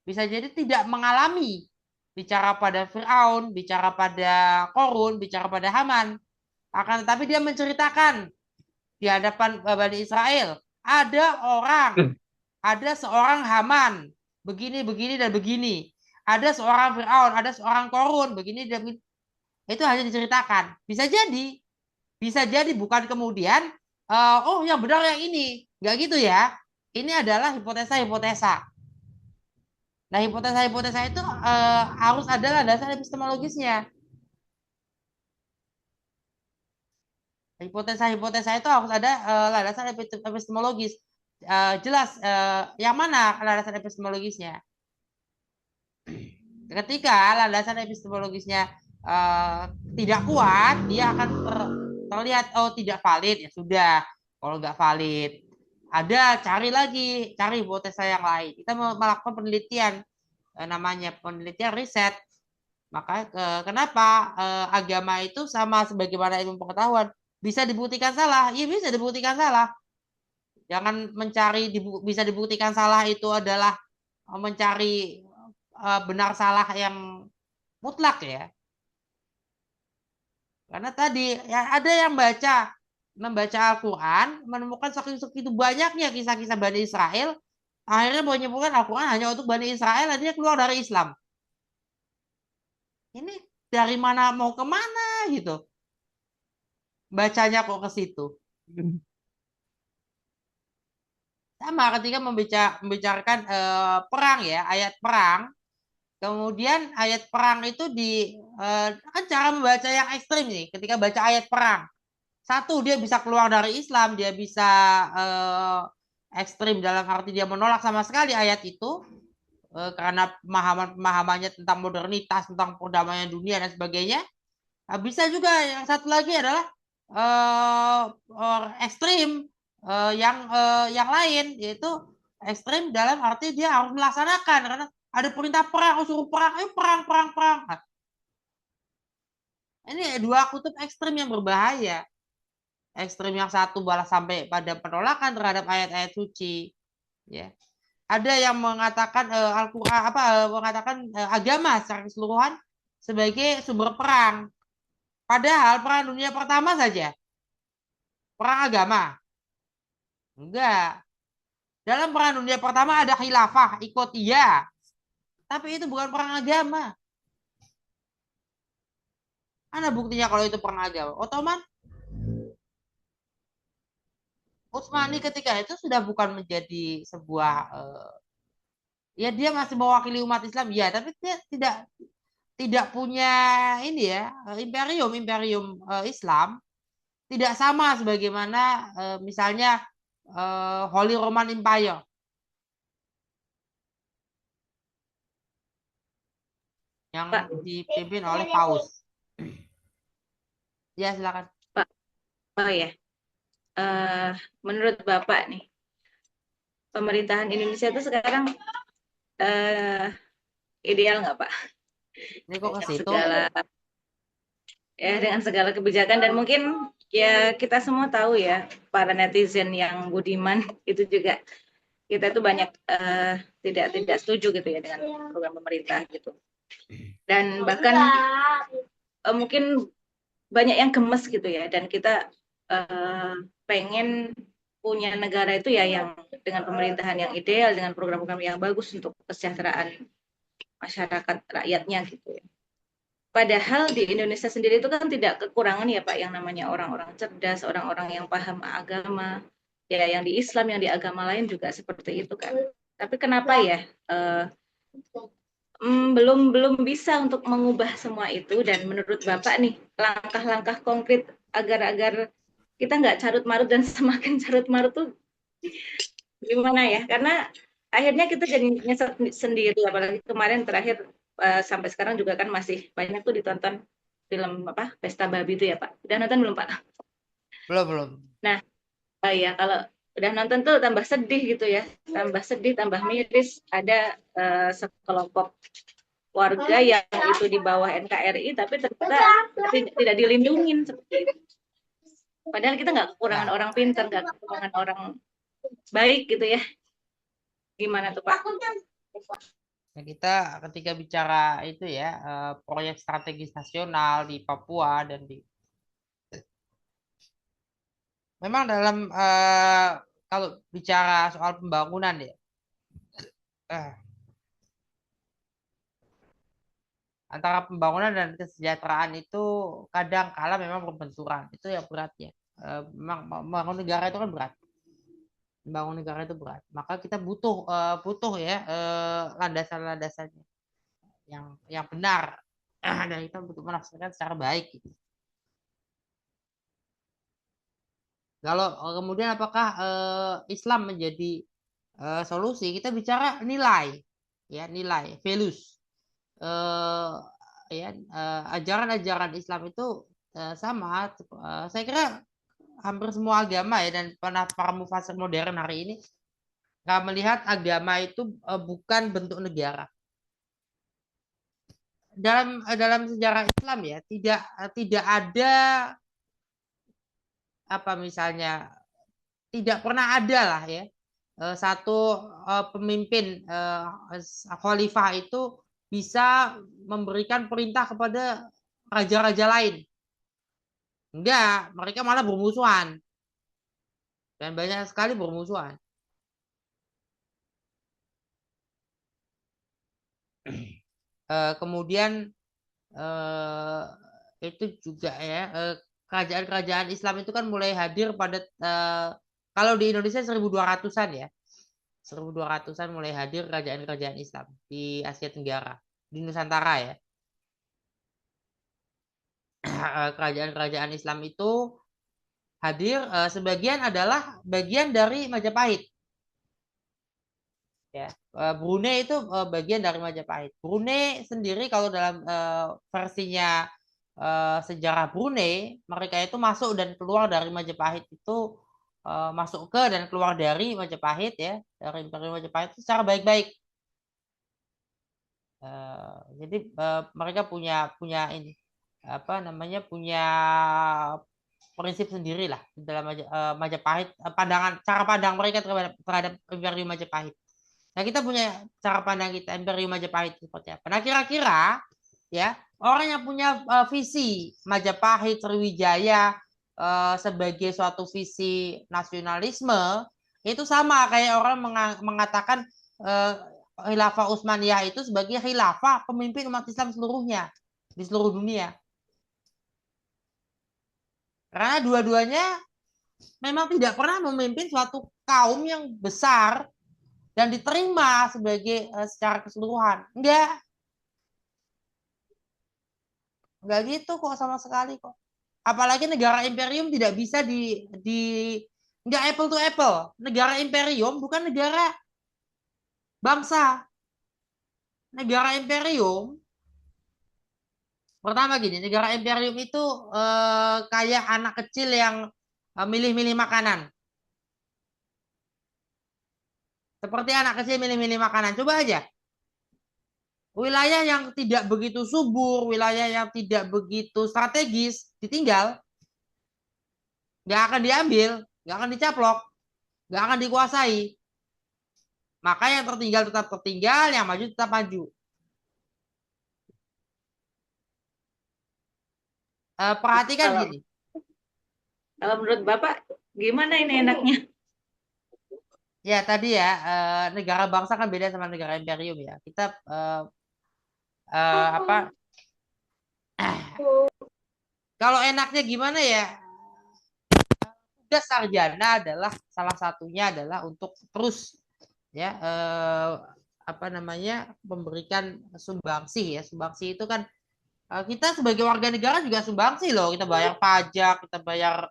bisa jadi tidak mengalami bicara pada Firaun, bicara pada Korun, bicara pada Haman. Akan tetapi dia menceritakan di hadapan Bani Israel, ada orang, ada seorang Haman, begini, begini, dan begini. Ada seorang Firaun, ada seorang Korun, begini, dan begini. Itu hanya diceritakan. Bisa jadi bukan kemudian, oh yang benar yang ini. Nggak gitu ya. Ini adalah hipotesa-hipotesa. Nah, hipotesa-hipotesa itu harus ada landasan epistemologisnya. Hipotesa-hipotesa itu harus ada landasan epistemologis. Jelas yang mana landasan epistemologisnya. Ketika landasan epistemologisnya tidak kuat, dia akan terlihat oh tidak valid, ya sudah. Kalau nggak valid, cari hipotesa yang lain. Kita melakukan penelitian, namanya penelitian riset. Maka kenapa agama itu sama sebagaimana ilmu pengetahuan bisa dibuktikan salah, ya bisa dibuktikan salah. Jangan mencari bisa dibuktikan salah itu adalah mencari benar salah yang mutlak ya. Karena tadi ya ada yang membaca Al-Quran, menemukan segitu banyaknya kisah-kisah Bani Israel, akhirnya menyebutkan Al-Quran hanya untuk Bani Israel, akhirnya keluar dari Islam. Ini dari mana mau kemana gitu? Bacanya kok ke situ. Sama ketika membicarakan perang ya, ayat perang. Kemudian ayat perang itu kan cara membaca yang ekstrim nih. Ketika baca ayat perang, satu dia bisa keluar dari Islam, dia bisa ekstrim dalam arti dia menolak sama sekali ayat itu karena pemahamannya tentang modernitas, tentang perdamaian dunia dan sebagainya. Nah, bisa juga yang satu lagi adalah ekstrim yang lain, yaitu ekstrim dalam arti dia harus melaksanakan karena ada perintah perang, suruh perang, ayo perang, perang, perang. Nah, ini dua kutub ekstrim yang berbahaya. Ekstrim yang satu balas sampai pada penolakan terhadap ayat-ayat suci. Ya, ada yang mengatakan Al-Quran mengatakan agama secara keseluruhan sebagai sumber perang. Padahal perang dunia pertama saja perang agama. Enggak. Dalam perang dunia pertama ada khilafah, ikut iya. Tapi itu bukan perang agama. Mana buktinya kalau itu perang agama? Utsmani ketika itu sudah bukan menjadi sebuah ya dia masih mewakili umat Islam ya, tapi dia tidak punya ini ya imperium Islam tidak sama sebagaimana misalnya Holy Roman Empire yang Pak, dipimpin oleh Paus. Ya silakan. Pak. Oh ya. Menurut Bapak nih, pemerintahan Indonesia itu sekarang ideal nggak Pak? Ini kok ke situ? Dengan segala kebijakan dan mungkin ya kita semua tahu ya para netizen yang budiman itu juga kita itu banyak tidak setuju gitu ya dengan program pemerintah gitu. Dan bahkan mungkin banyak yang gemes gitu ya dan kita pengen punya negara itu ya yang dengan pemerintahan yang ideal dengan program-program yang bagus untuk kesejahteraan masyarakat rakyatnya gitu ya. Padahal di Indonesia sendiri itu kan tidak kekurangan ya Pak yang namanya orang-orang cerdas, orang-orang yang paham agama, ya yang di Islam, yang di agama lain juga seperti itu kan. Tapi kenapa ya belum bisa untuk mengubah semua itu dan menurut Bapak nih langkah-langkah konkret agar kita nggak carut-marut dan semakin carut-marut tuh gimana ya? Karena akhirnya kita jadi nyesek sendiri apalagi kemarin terakhir sampai sekarang juga kan masih banyak tuh ditonton film apa Pesta Babi itu ya Pak. Udah nonton belum Pak? Belum. Nah, ya kalau udah nonton tuh tambah sedih gitu ya, tambah sedih, tambah miris. Ada sekelompok warga yang itu di bawah NKRI tapi ternyata tidak dilindungin seperti itu. Padahal kita nggak kekurangan orang pintar, nggak kekurangan orang baik gitu ya. Gimana tuh Pak? Nah, kita ketika bicara itu ya proyek strategis nasional di Papua dan memang dalam kalau bicara soal pembangunan ya antara pembangunan dan kesejahteraan itu kadang kala memang berbenturan. Itu yang berat ya. Memang membangun negara itu kan berat. Membangun negara itu berat. Maka kita butuh ya landasan-landasannya yang benar dan kita butuh melaksanakan secara baik gitu. Kalau kemudian apakah Islam menjadi solusi? Kita bicara nilai, ya nilai, values. Ya ajaran-ajaran Islam itu sama. Saya kira hampir semua agama ya dan para mufasir modern hari ini nggak melihat agama itu bukan bentuk negara. Dalam sejarah Islam ya tidak ada apa misalnya tidak pernah ada lah ya satu pemimpin khalifah itu bisa memberikan perintah kepada raja-raja lain. Enggak, mereka malah bermusuhan dan banyak sekali bermusuhan. Kemudian itu juga ya kerajaan-kerajaan Islam itu kan mulai hadir pada kalau di Indonesia 1200-an ya. 1200-an mulai hadir kerajaan-kerajaan Islam di Asia Tenggara, di Nusantara ya. Kerajaan-kerajaan Islam itu hadir sebagian adalah bagian dari Majapahit. Ya, Brunei itu bagian dari Majapahit. Brunei sendiri kalau dalam versinya sejarah Brunei, mereka itu masuk dan keluar dari Majapahit itu masuk ke dan keluar dari Majapahit ya, dari Imperium Majapahit itu secara baik-baik. Jadi mereka punya ini apa namanya punya prinsip sendiri lah di dalam Majapahit, cara pandang mereka terhadap Imperium Majapahit. Nah, kita punya cara pandang kita Imperium Majapahit seperti apa. Nah, kira-kira ya orang yang punya visi Majapahit Sriwijaya sebagai suatu visi nasionalisme itu sama kayak orang mengatakan Khilafah Utsmaniyah itu sebagai khilafah pemimpin umat Islam seluruhnya di seluruh dunia. Karena dua-duanya memang tidak pernah memimpin suatu kaum yang besar dan diterima sebagai secara keseluruhan. Enggak gitu kok sama sekali kok. Apalagi negara imperium tidak bisa enggak apple to apple. Negara imperium bukan negara bangsa. Negara imperium pertama gini, negara imperium itu kayak anak kecil yang milih-milih makanan. Seperti anak kecil milih-milih makanan. Coba aja. Wilayah yang tidak begitu subur, wilayah yang tidak begitu strategis, ditinggal. Nggak akan diambil, nggak akan dicaplok, nggak akan dikuasai. Maka yang tertinggal tetap tertinggal, yang maju tetap maju. Perhatikan gini. Kalau menurut Bapak, gimana ini enaknya? Ya tadi ya, negara bangsa kan beda sama negara imperium ya. Kita apa? Kalau enaknya gimana ya? Tugas sarjana adalah salah satunya adalah untuk terus ya apa namanya memberikan sumbangsi ya. Sumbangsi itu kan kita sebagai warga negara juga sumbangsi loh. Kita bayar pajak, kita bayar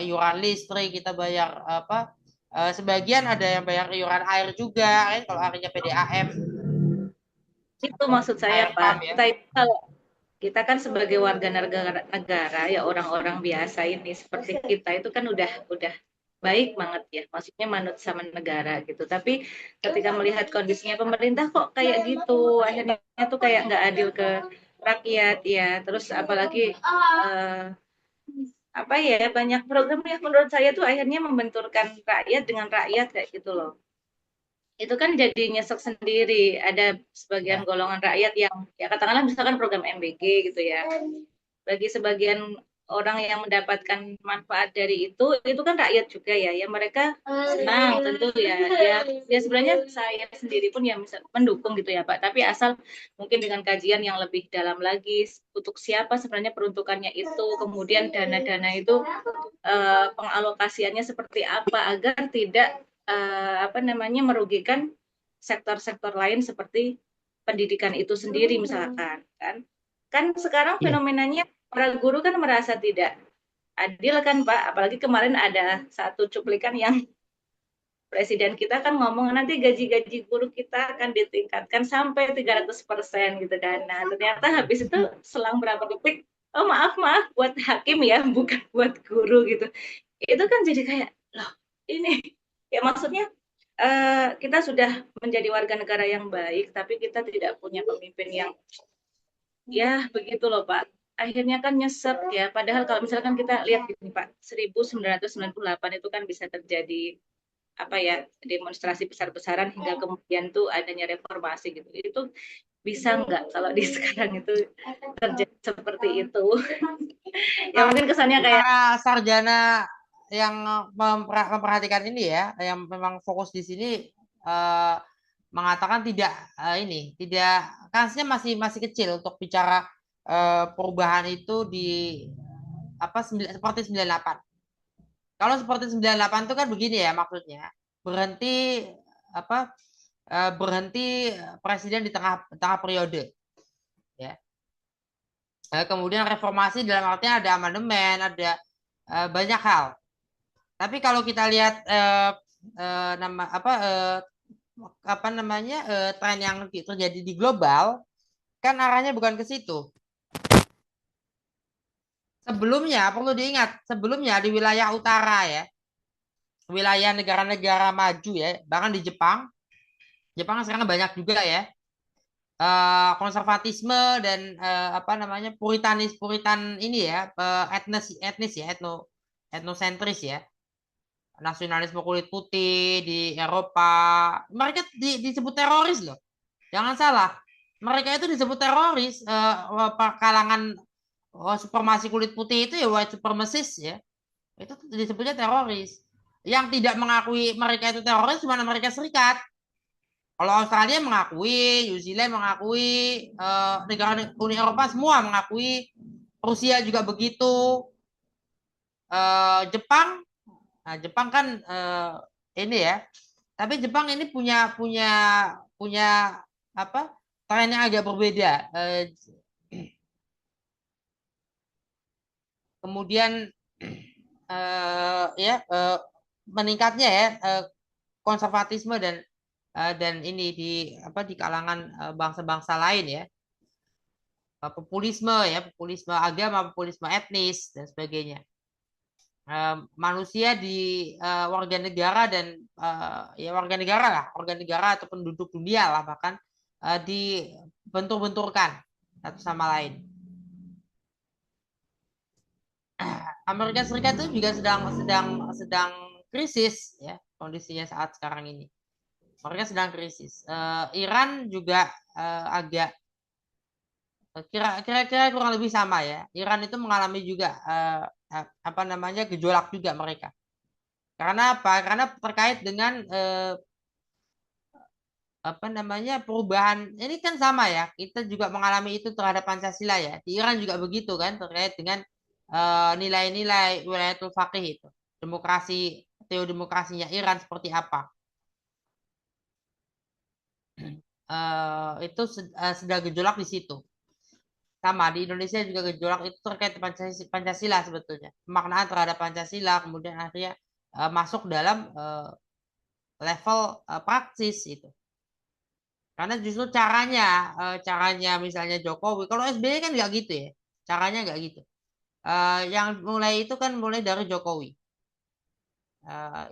iuran listrik, kita bayar apa? Sebagian ada yang bayar iuran air juga kan kalau akhirnya PDAM. Itu maksud saya, Pak. Ya. Kita kan sebagai warga negara ya orang-orang biasa ini seperti kita itu kan udah baik banget ya, maksudnya manut sama negara gitu. Tapi ketika melihat kondisinya pemerintah kok kayak gitu, akhirnya tuh kayak nggak adil ke rakyat ya. Terus apalagi apa ya, banyak program yang menurut saya tuh akhirnya membenturkan rakyat dengan rakyat kayak gitu loh. Itu kan jadi nyesek sendiri. Ada sebagian golongan rakyat yang ya katakanlah misalkan program MBG gitu ya. Bagi sebagian orang yang mendapatkan manfaat dari itu kan rakyat juga ya. Ya mereka senang tentu ya. Ya sebenarnya saya sendiri pun ya mendukung gitu ya Pak. Tapi asal mungkin dengan kajian yang lebih dalam lagi untuk siapa sebenarnya peruntukannya itu, kemudian dana-dana itu pengalokasiannya seperti apa agar tidak apa namanya merugikan sektor-sektor lain seperti pendidikan itu sendiri misalkan kan sekarang fenomenanya para guru kan merasa tidak adil kan Pak, apalagi kemarin ada satu cuplikan yang presiden kita kan ngomong nanti gaji-gaji guru kita akan ditingkatkan sampai 300% gitu kan. Nah ternyata habis itu selang berapa detik, oh maaf buat hakim ya bukan buat guru gitu. Itu kan jadi kayak loh ini ya maksudnya kita sudah menjadi warga negara yang baik, tapi kita tidak punya pemimpin yang ya begitu loh Pak. akhirnya kan nyesek ya. Padahal kalau misalkan kita lihat gini Pak, 1998 itu kan bisa terjadi apa ya, demonstrasi besar-besaran hingga kemudian tuh adanya reformasi gitu. Itu bisa nggak kalau di sekarang itu terjadi seperti itu? Ya mungkin kesannya kayak Para sarjana yang memperhatikan ini ya, yang memang fokus di sini eh, mengatakan tidak tidak kansnya masih masih kecil untuk bicara perubahan itu di seperti 98. Kalau seperti 98 itu kan begini ya maksudnya. Berhenti apa berhenti presiden di tengah tengah periode ya. Kemudian reformasi dalam artinya ada amandemen, ada banyak hal. Tapi kalau kita lihat nama apa namanya tren yang terjadi di global kan arahnya bukan ke situ. Sebelumnya perlu diingat, sebelumnya di wilayah utara ya, wilayah negara-negara maju ya, bahkan di Jepang, Jepang sekarang banyak juga ya konservatisme dan apa namanya puritan ini ya, etnis ya, etnosentris ya, nasionalisme kulit putih di Eropa, mereka disebut teroris loh. Jangan salah, mereka itu disebut teroris kalangan supremasi kulit putih itu ya white supremacist ya. Itu disebutnya teroris. Yang tidak mengakui mereka itu teroris cuma Amerika Serikat. Kalau Australia mengakui, New Zealand mengakui, negara Uni Eropa semua mengakui, Rusia juga begitu, Jepang, nah Jepang kan ini ya, tapi Jepang ini punya punya punya apa? Tren yang agak berbeda. Kemudian ya meningkatnya ya konservatisme dan ini di kalangan bangsa-bangsa lain ya, populisme ya, populisme agama, populisme etnis dan sebagainya. Manusia di warga negara dan ya warga negara lah, warga negara atau penduduk dunia lah bahkan dibentur-benturkan satu sama lain. Amerika Serikat itu juga sedang krisis ya kondisinya saat sekarang ini. Mereka sedang krisis. Iran juga agak kira-kira kurang lebih sama ya. Iran itu mengalami juga apa namanya gejolak juga mereka. Karena apa? Karena terkait dengan apa namanya perubahan. Ini kan sama ya. Kita juga mengalami itu terhadap Pancasila ya. Di Iran juga begitu kan terkait dengan nilai-nilai wilayatul faqih itu. Demokrasi, teodemokrasinya Iran seperti apa? Itu sedang gejolak di situ. Sama di Indonesia juga gejolak itu terkait Pancasila sebetulnya. Pemaknaan terhadap Pancasila kemudian akhirnya masuk dalam level praksis itu. Karena justru caranya misalnya Jokowi, kalau SBY kan nggak gitu ya, caranya nggak gitu. Yang mulai itu kan mulai dari Jokowi.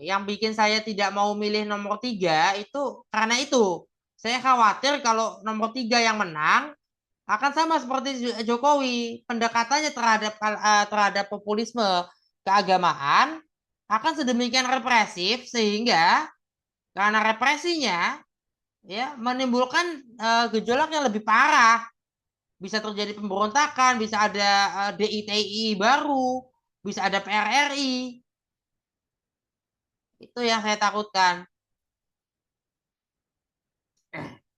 Yang bikin saya tidak mau milih nomor 3 itu karena itu. Saya khawatir kalau nomor 3 yang menang akan sama seperti Jokowi, pendekatannya terhadap populisme keagamaan akan sedemikian represif sehingga karena represinya ya menimbulkan gejolak yang lebih parah. Bisa terjadi pemberontakan, bisa ada DITI baru, bisa ada PRRI. Itu yang saya takutkan.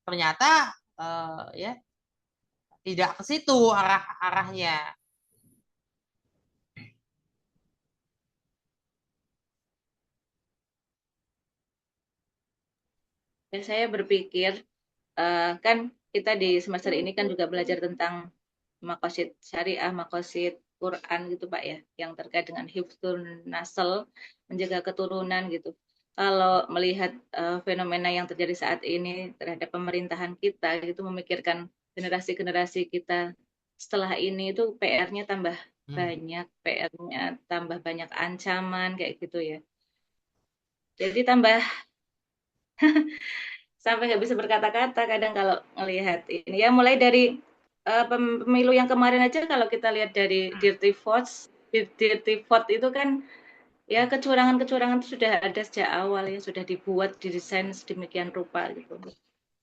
Ternyata ya tidak ke situ arahnya. dan saya berpikir kan kita di semester ini kan juga belajar tentang makosid syariah, makosid Quran gitu Pak ya, yang terkait dengan hifdzun nasl, menjaga keturunan gitu. Kalau melihat fenomena yang terjadi saat ini terhadap pemerintahan kita, itu memikirkan generasi-generasi kita setelah ini itu PR-nya tambah banyak, PR-nya tambah banyak ancaman kayak gitu ya. Jadi tambah sampai nggak bisa berkata-kata kadang kalau melihat ini ya, mulai dari pemilu yang kemarin aja kalau kita lihat dari Dirty Votes, Dirty Vote itu kan ya kecurangan-kecurangan itu sudah ada sejak awal ya, sudah dibuat, didesain sedemikian rupa gitu.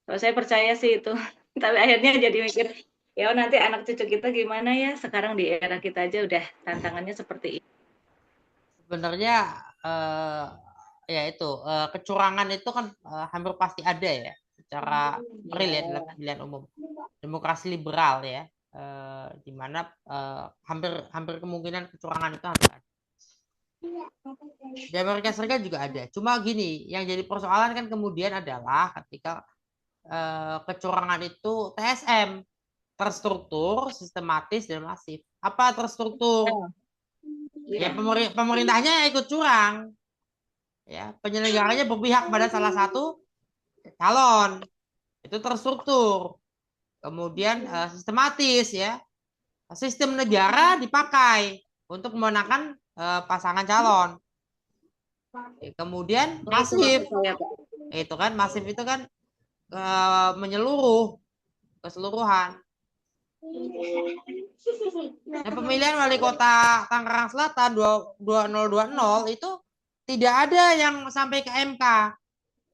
Kalau saya percaya sih itu. Tapi akhirnya jadi mikir, ya nanti anak cucu kita gimana ya, sekarang di era kita aja udah tantangannya seperti ini. Sebenarnya ya itu kecurangan itu kan hampir pasti ada ya secara real ya dalam pemilihan umum. Demokrasi liberal ya, di mana hampir kemungkinan kecurangan itu hampir ada. Di Amerika Serikat juga ada. Cuma gini, yang jadi persoalan kan kemudian adalah ketika kecurangan itu TSM, terstruktur, sistematis, dan masif. Apa terstruktur? Ya pemerintahnya ikut curang. Ya, penyelenggaranya berpihak pada salah satu calon. Itu terstruktur. Kemudian sistematis ya. Sistem negara dipakai untuk memenangkan pasangan calon. Kemudian masif. Itu kan masif itu kan menyeluruh keseluruhan. Nah, pemilihan wali kota Tangerang Selatan 2020 itu tidak ada yang sampai ke MK.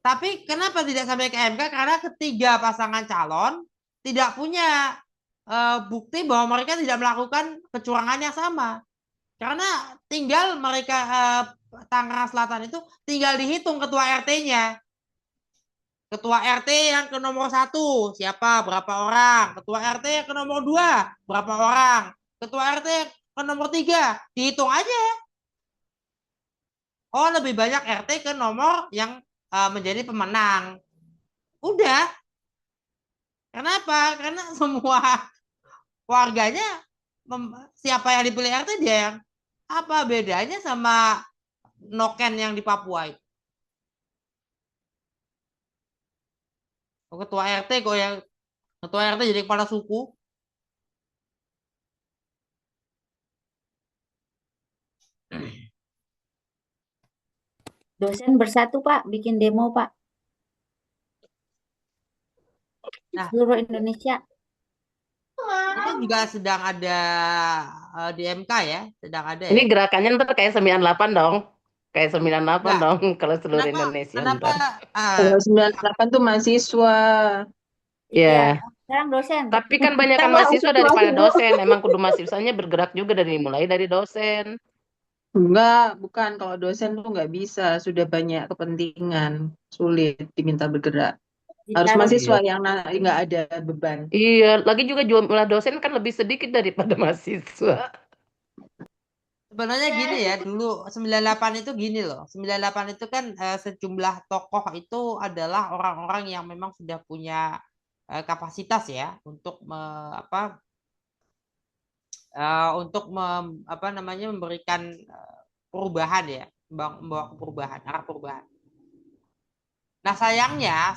Tapi kenapa tidak sampai ke MK? Karena ketiga pasangan calon tidak punya bukti bahwa mereka tidak melakukan kecurangan yang sama. Karena tinggal mereka Tangerang Selatan itu tinggal dihitung ketua RT-nya. Ketua RT yang ke nomor 1 siapa, berapa orang. Ketua RT yang ke nomor 2 berapa orang. Ketua RT yang ke nomor 3 dihitung aja. Oh, lebih banyak RT ke nomor yang menjadi pemenang. Udah. Kenapa? Karena semua warganya siapa yang dipilih RT dia yang apa bedanya sama noken yang di Papua itu? Ketua RT kok yang ketua RT jadi kepala suku. Dosen bersatu Pak, bikin demo Pak. Nah, Seluruh Indonesia. ini juga sedang ada di MK ya, sedang ada Ini ya. gerakannya ntar kayak 98 dong. Kayak 98 Enggak. dong kalau seluruh Kenapa? Indonesia Kenapa? ntar. Kalau 98 tuh mahasiswa. Ya. Sekarang dosen. Tapi kan banyakan mahasiswa daripada dosen. Emang kudu mahasiswanya bergerak juga mulai dari dosen. Enggak, bukan. Kalau dosen tuh nggak bisa. Sudah banyak kepentingan. Sulit diminta bergerak. Harus Ditaruh mahasiswa yang nggak ada beban. Iya, lagi juga jumlah dosen kan lebih sedikit daripada mahasiswa. Sebenarnya gini ya, dulu 98 itu gini loh. 98 itu kan sejumlah tokoh itu adalah orang-orang yang memang sudah punya kapasitas ya untuk memberikan perubahan ya, membawa perubahan, arah perubahan. Nah, sayangnya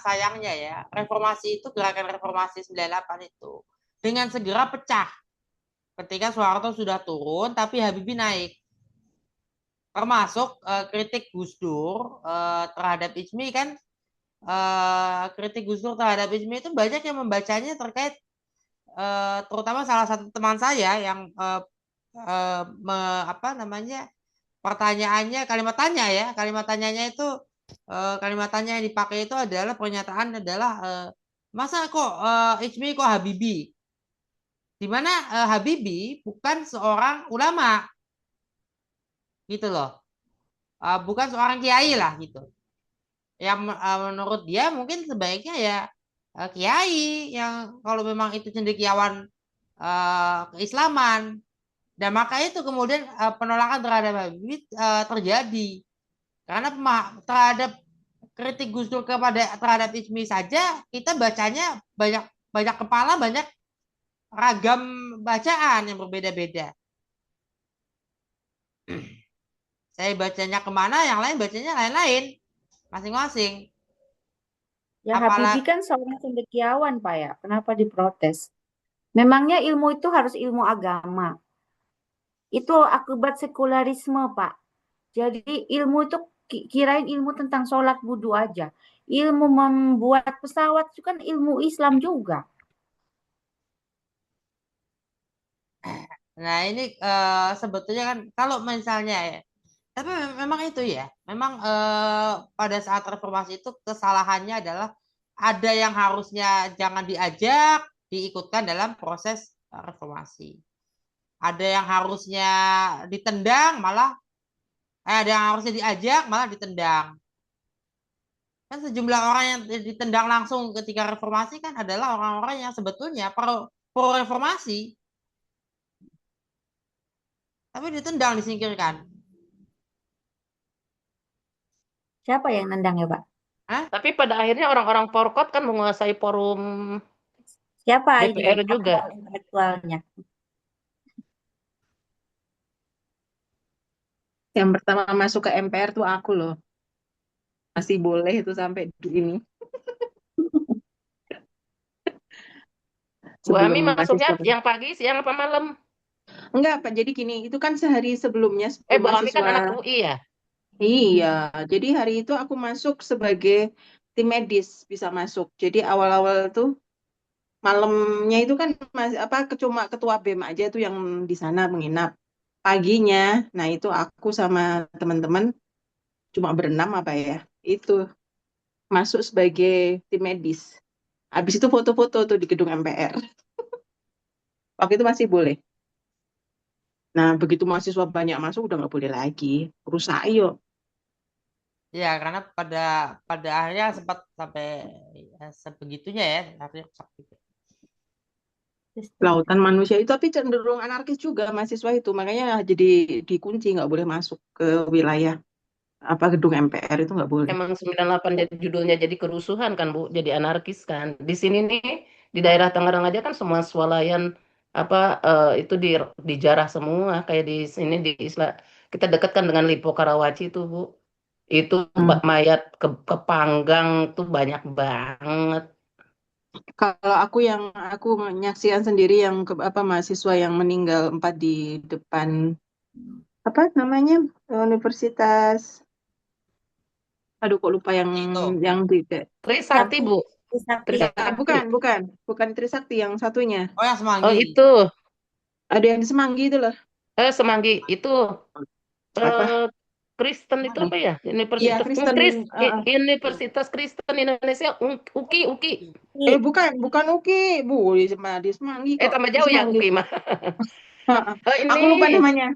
ya, reformasi itu gerakan reformasi 98 itu dengan segera pecah. Ketika Soeharto sudah turun tapi Habibie naik. Termasuk kritik Gus Dur terhadap IJMI kan, kritik Gus Dur terhadap IJMI itu banyak yang membacanya terkait terutama salah satu teman saya yang pertanyaannya kalimat tanyanya itu kalimat tanya yang dipakai itu adalah pernyataan adalah masa kok IJMI kok Habibie, di mana Habibie bukan seorang ulama gitu loh, bukan seorang kiai lah gitu. Yang menurut dia mungkin sebaiknya ya kiai yang kalau memang itu cendekiawan keislaman. Dan maka itu kemudian penolakan terhadap Habibie terjadi karena terhadap kritik Gus Dur terhadap IJMI saja kita bacanya banyak kepala, banyak ragam bacaan yang berbeda-beda. Saya bacanya kemana, yang lain bacanya lain-lain, masing-masing. Ya Habibie kan seorang cendekiawan Pak ya, kenapa diprotes? Memangnya ilmu itu harus ilmu agama. Itu akibat sekularisme Pak. Jadi ilmu itu kirain ilmu tentang sholat wudhu aja. Ilmu membuat pesawat itu kan ilmu Islam juga. Nah, ini sebetulnya kan kalau misalnya ya, tapi memang itu ya, memang pada saat reformasi itu kesalahannya adalah ada yang harusnya jangan diajak, diikutkan dalam proses reformasi. Ada yang harusnya ditendang, malah ada yang harusnya diajak, malah ditendang. Kan sejumlah orang yang ditendang langsung ketika reformasi kan adalah orang-orang yang sebetulnya pro reformasi, tapi ditendang, disingkirkan. Siapa yang nendang ya, Pak? Hah? Tapi pada akhirnya orang-orang Porkot kan menguasai forum Siapa ini? DPR juga. Apa intelektualnya? Yang pertama masuk ke MPR tuh aku loh. Masih boleh itu sampai ini. Bu Ami Sebelum masuknya mahasiswa. yang pagi, siang apa malam? Enggak, Pak. Jadi gini, itu kan sehari sebelumnya sebelum Bu Ami kan mahasiswa. anak UI ya? Iya, jadi hari itu aku masuk sebagai tim medis bisa masuk. Jadi awal-awal tuh malamnya itu kan masih apa cuma ketua BEM aja tuh yang di sana menginap. Paginya, nah itu aku sama teman-teman cuma berenam apa ya, itu masuk sebagai tim medis. Habis itu foto-foto tuh di gedung MPR. Waktu itu masih boleh. Nah, begitu mahasiswa banyak masuk udah nggak boleh lagi. Rusak yuk. Ya, karena pada pada akhirnya sempat sampai sebegitunya ya, akhirnya rusak juga. Lautan manusia itu tapi cenderung anarkis juga mahasiswa itu. Makanya jadi dikunci nggak boleh masuk ke wilayah apa gedung MPR itu nggak boleh. Emang 98 jadi judulnya jadi kerusuhan kan Bu, jadi anarkis kan. Di sini nih di daerah Tangerang aja kan semua swalayan apa itu dijarah semua kayak di sini di kita dekat kan dengan Lipo Karawaci itu Bu. Itu Hmm. mayat kepanggang tuh banyak banget. Kalau aku menyaksikan sendiri yang apa mahasiswa yang meninggal 4 di depan apa namanya Universitas, aduh kok lupa Itu. yang di Trisakti Bu, Trisakti. Trisakti. bukan Trisakti yang satunya. Oh, yang Oh Semanggi. itu, Ada yang di Semanggi itu loh. Semanggi itu Apa? eh Kristen itu apa ya? Iya, Universitas Kristen. Universitas Kristen Indonesia UKI UKI. Bukan Uki, Bu, di Semanggi kok. Tambah Di jauh ya Semanggi. UKI mah. Heeh. Ini Aku lupa namanya.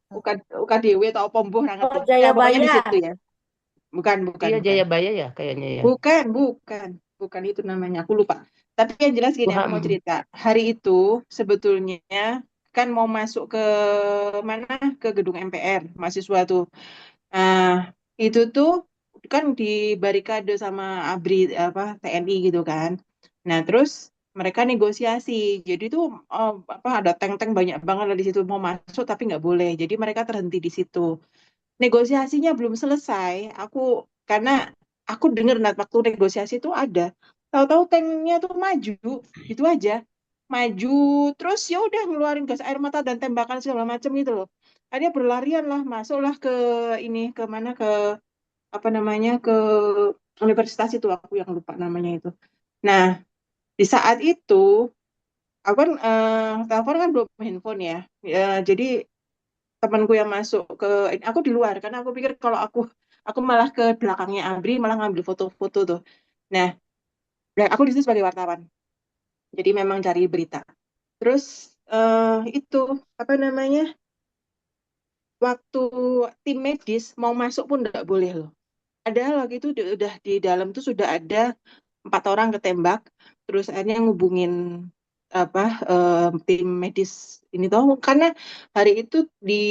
Bukan. UKDW atau Pombo nggak Oh, ngerti. Ya, pokoknya di Jayabaya. situ ya. Bukan, iya bukan. Jayabaya ya kayaknya ya. Bukan itu namanya. Aku lupa. Tapi yang jelas gini, aku mau Paham. cerita. Hari itu sebetulnya kan mau masuk ke mana? Ke gedung MPR, mahasiswa tuh. Nah, itu tuh kan di barikade sama ABRI apa TNI gitu kan. Nah, terus mereka negosiasi. Jadi tuh apa ada tank-tank banyak banget lah di situ mau masuk tapi nggak boleh. Jadi mereka terhenti di situ. Negosiasinya belum selesai. Karena aku dengar waktu negosiasi itu ada. Tahu-tahu tanknya tuh maju, gitu aja. Maju terus ya udah ngeluarin gas air mata dan tembakan segala macam gitu loh. Akhirnya berlarian lah, masuklah ke ini ke mana ke apa namanya ke universitas itu aku yang lupa namanya itu. Nah, di saat itu aku kan telepon kan belum handphone ya. Jadi temanku yang masuk ke aku di luar karena aku pikir kalau aku malah ke belakangnya Abri malah ngambil foto-foto tuh. Nah, dan aku di situ sebagai wartawan. Jadi memang cari berita. Terus itu apa namanya? Waktu tim medis mau masuk pun nggak boleh loh. Padahal waktu itu udah di dalam tuh sudah ada 4 orang ketembak. Terus akhirnya ngubungin apa tim medis ini tuh karena hari itu di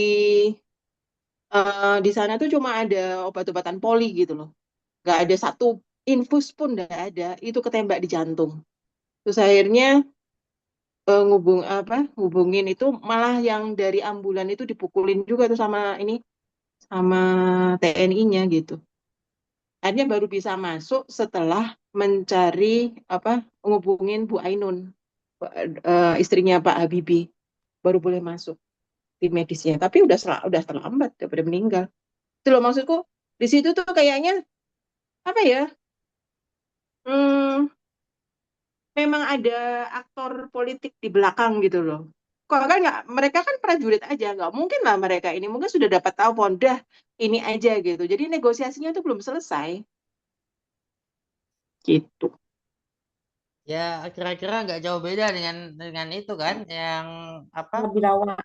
sana tuh cuma ada obat-obatan poli gitu loh. Nggak ada satu infus pun nggak ada. Itu ketembak di jantung. Terus akhirnya ngubungin itu malah yang dari ambulan itu dipukulin juga tuh sama TNI-nya gitu. Akhirnya baru bisa masuk setelah mencari apa ngubungin Bu Ainun, istrinya Pak Habibie, baru boleh masuk tim medisnya. Tapi udah terlambat, udah pada meninggal. Itu loh maksudku di situ tuh kayaknya apa ya? Hmm, memang ada aktor politik di belakang gitu loh. kok kan nggak, mereka kan prajurit aja, nggak mungkin lah mereka ini mungkin sudah dapat tahu dah ini aja gitu. Jadi negosiasinya itu belum selesai gitu. Ya kira-kira nggak jauh beda dengan itu kan, yang apa, Lebih rawan.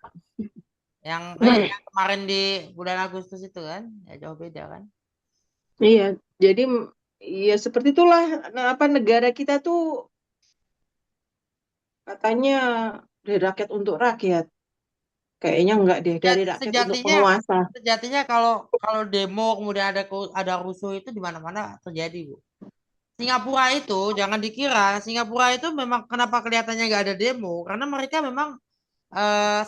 yang kemarin di bulan Agustus itu kan, ya jauh beda kan. Iya, jadi ya seperti itulah. Nah, apa negara kita tuh katanya dari rakyat untuk rakyat. Kayaknya enggak deh, dari rakyat untuk Sejatinya penguasa. sejatinya kalau kalau demo kemudian ada rusuh itu di mana-mana terjadi, Bu. Singapura itu jangan dikira, Singapura itu memang kenapa kelihatannya nggak ada demo, karena mereka memang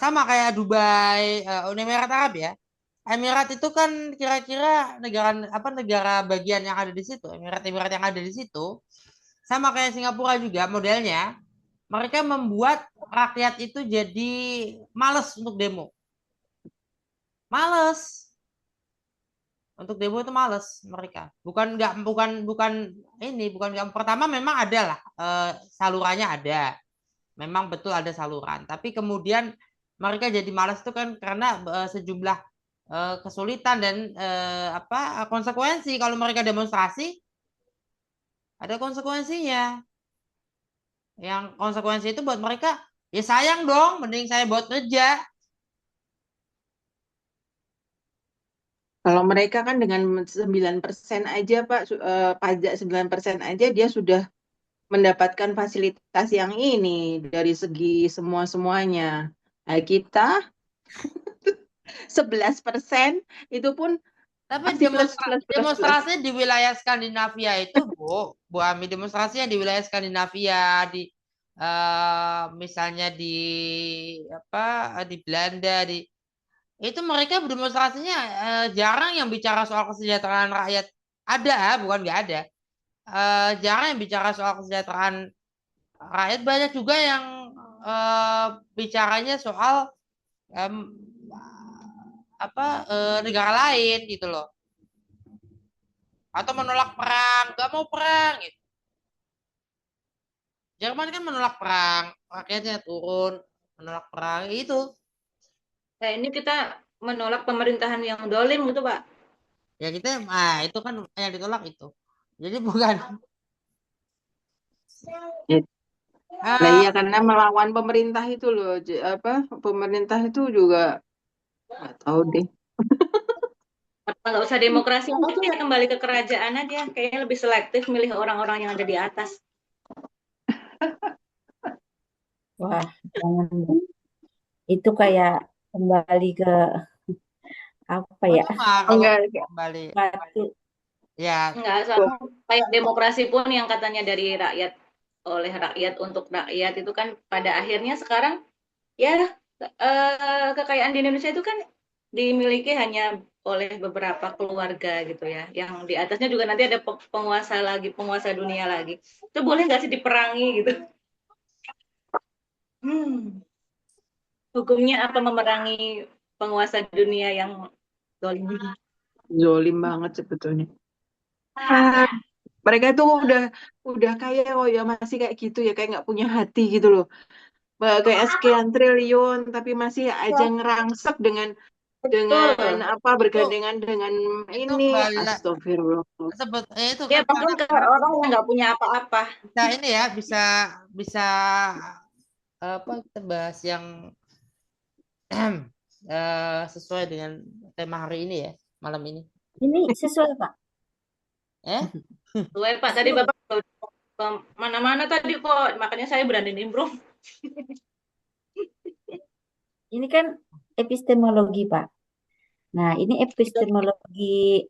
sama kayak Dubai, Uni Emirat Arab ya. Emirat itu kan kira-kira negara bagian yang ada di situ, Emirat-Emirat yang ada di situ, sama kayak Singapura juga modelnya. Mereka membuat rakyat itu jadi males untuk demo, males untuk demo itu males mereka. Bukan nggak, pertama memang ada lah, salurannya ada, memang betul ada saluran, tapi kemudian mereka jadi malas itu kan karena sejumlah kesulitan dan apa konsekuensi. Kalau mereka demonstrasi ada konsekuensinya, yang konsekuensi itu buat mereka, ya sayang dong, mending saya buat kerja. Kalau mereka kan dengan 9% aja Pak, pajak 9% aja dia sudah mendapatkan fasilitas yang ini dari segi semua-semuanya. Nah, kita 11% itu pun Tapi masih plus plus plus plus. demonstrasi di wilayah Skandinavia itu, Bu Ami, demonstrasi yang di wilayah Skandinavia, di misalnya di apa, di Belanda, itu mereka demonstrasinya jarang yang bicara soal kesejahteraan rakyat. Ada, bukan nggak ada. Jarang yang bicara soal kesejahteraan rakyat, banyak juga yang bicaranya soal em, apa, negara lain gitu loh, atau menolak perang, nggak mau perang gitu. Jerman kan menolak perang, rakyatnya turun menolak perang itu. Nah, ini kita menolak pemerintahan yang dolim gitu, Pak. Ya kita, itu kan yang ditolak itu. Jadi bukan Nah eh, iya karena melawan pemerintah itu loh, apa pemerintah itu juga nggak tahu deh. Kalau usah demokrasi aja ya kembali ke kerajaan aja. Kayaknya lebih selektif milih orang-orang yang ada di atas. Wah, jangan. Itu kayak kembali ke apa ya? kalau Enggak, kembali Batu. ya. Enggak, soalnya kayak demokrasi pun yang katanya dari rakyat, oleh rakyat untuk rakyat itu kan pada akhirnya sekarang ya kekayaan di Indonesia itu kan dimiliki hanya oleh beberapa keluarga gitu ya. Yang di atasnya juga nanti ada penguasa lagi, penguasa dunia lagi. Itu boleh nggak sih diperangi gitu? Hukumnya apa memerangi penguasa dunia yang zalim? zolim banget sebetulnya. Mereka tuh udah kayak oh ya masih kayak gitu ya kayak nggak punya hati gitu loh. Kayak sekian triliun tapi masih aja ngerangsek dengan Betul. apa bergandengan dengan Itu ini. kembali Astagfirullah. itu Ya kan bahkan ke orang yang nggak punya apa-apa. bisa ini ya, bisa bisa apa, kita bahas yang sesuai dengan tema hari ini ya, malam ini. Ini sesuai, Pak. Tuh, Pak, tadi Bapak ke mana-mana tadi kok, makanya saya berani nimbrung. Ini kan epistemologi, Pak. Nah, ini epistemologi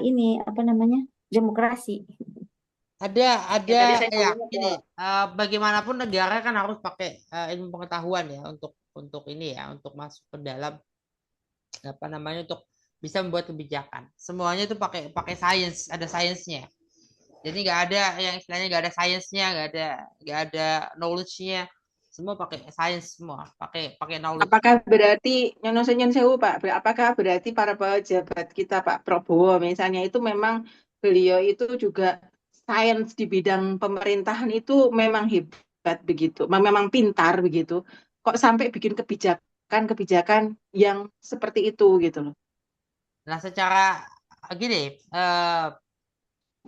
ini apa namanya? Demokrasi. Ada Ya, tadi saya ya ngomongnya ini, bagaimanapun negara kan harus pakai ilmu pengetahuan ya untuk ini ya, untuk masuk ke dalam apa namanya, untuk bisa membuat kebijakan. Semuanya itu pakai pakai sains, ada sainsnya. Jadi nggak ada yang istilahnya nggak ada sainsnya, nggak ada knowledge-nya. Semua pakai sains, semua pakai pakai knowledge. Apakah berarti nyono sewu Pak? Apakah berarti para pejabat kita Pak Prabowo misalnya itu memang beliau itu juga sains di bidang pemerintahan itu memang hebat begitu, memang pintar begitu, kok sampai bikin kebijakan yang seperti itu gitu loh. Nah, secara gini,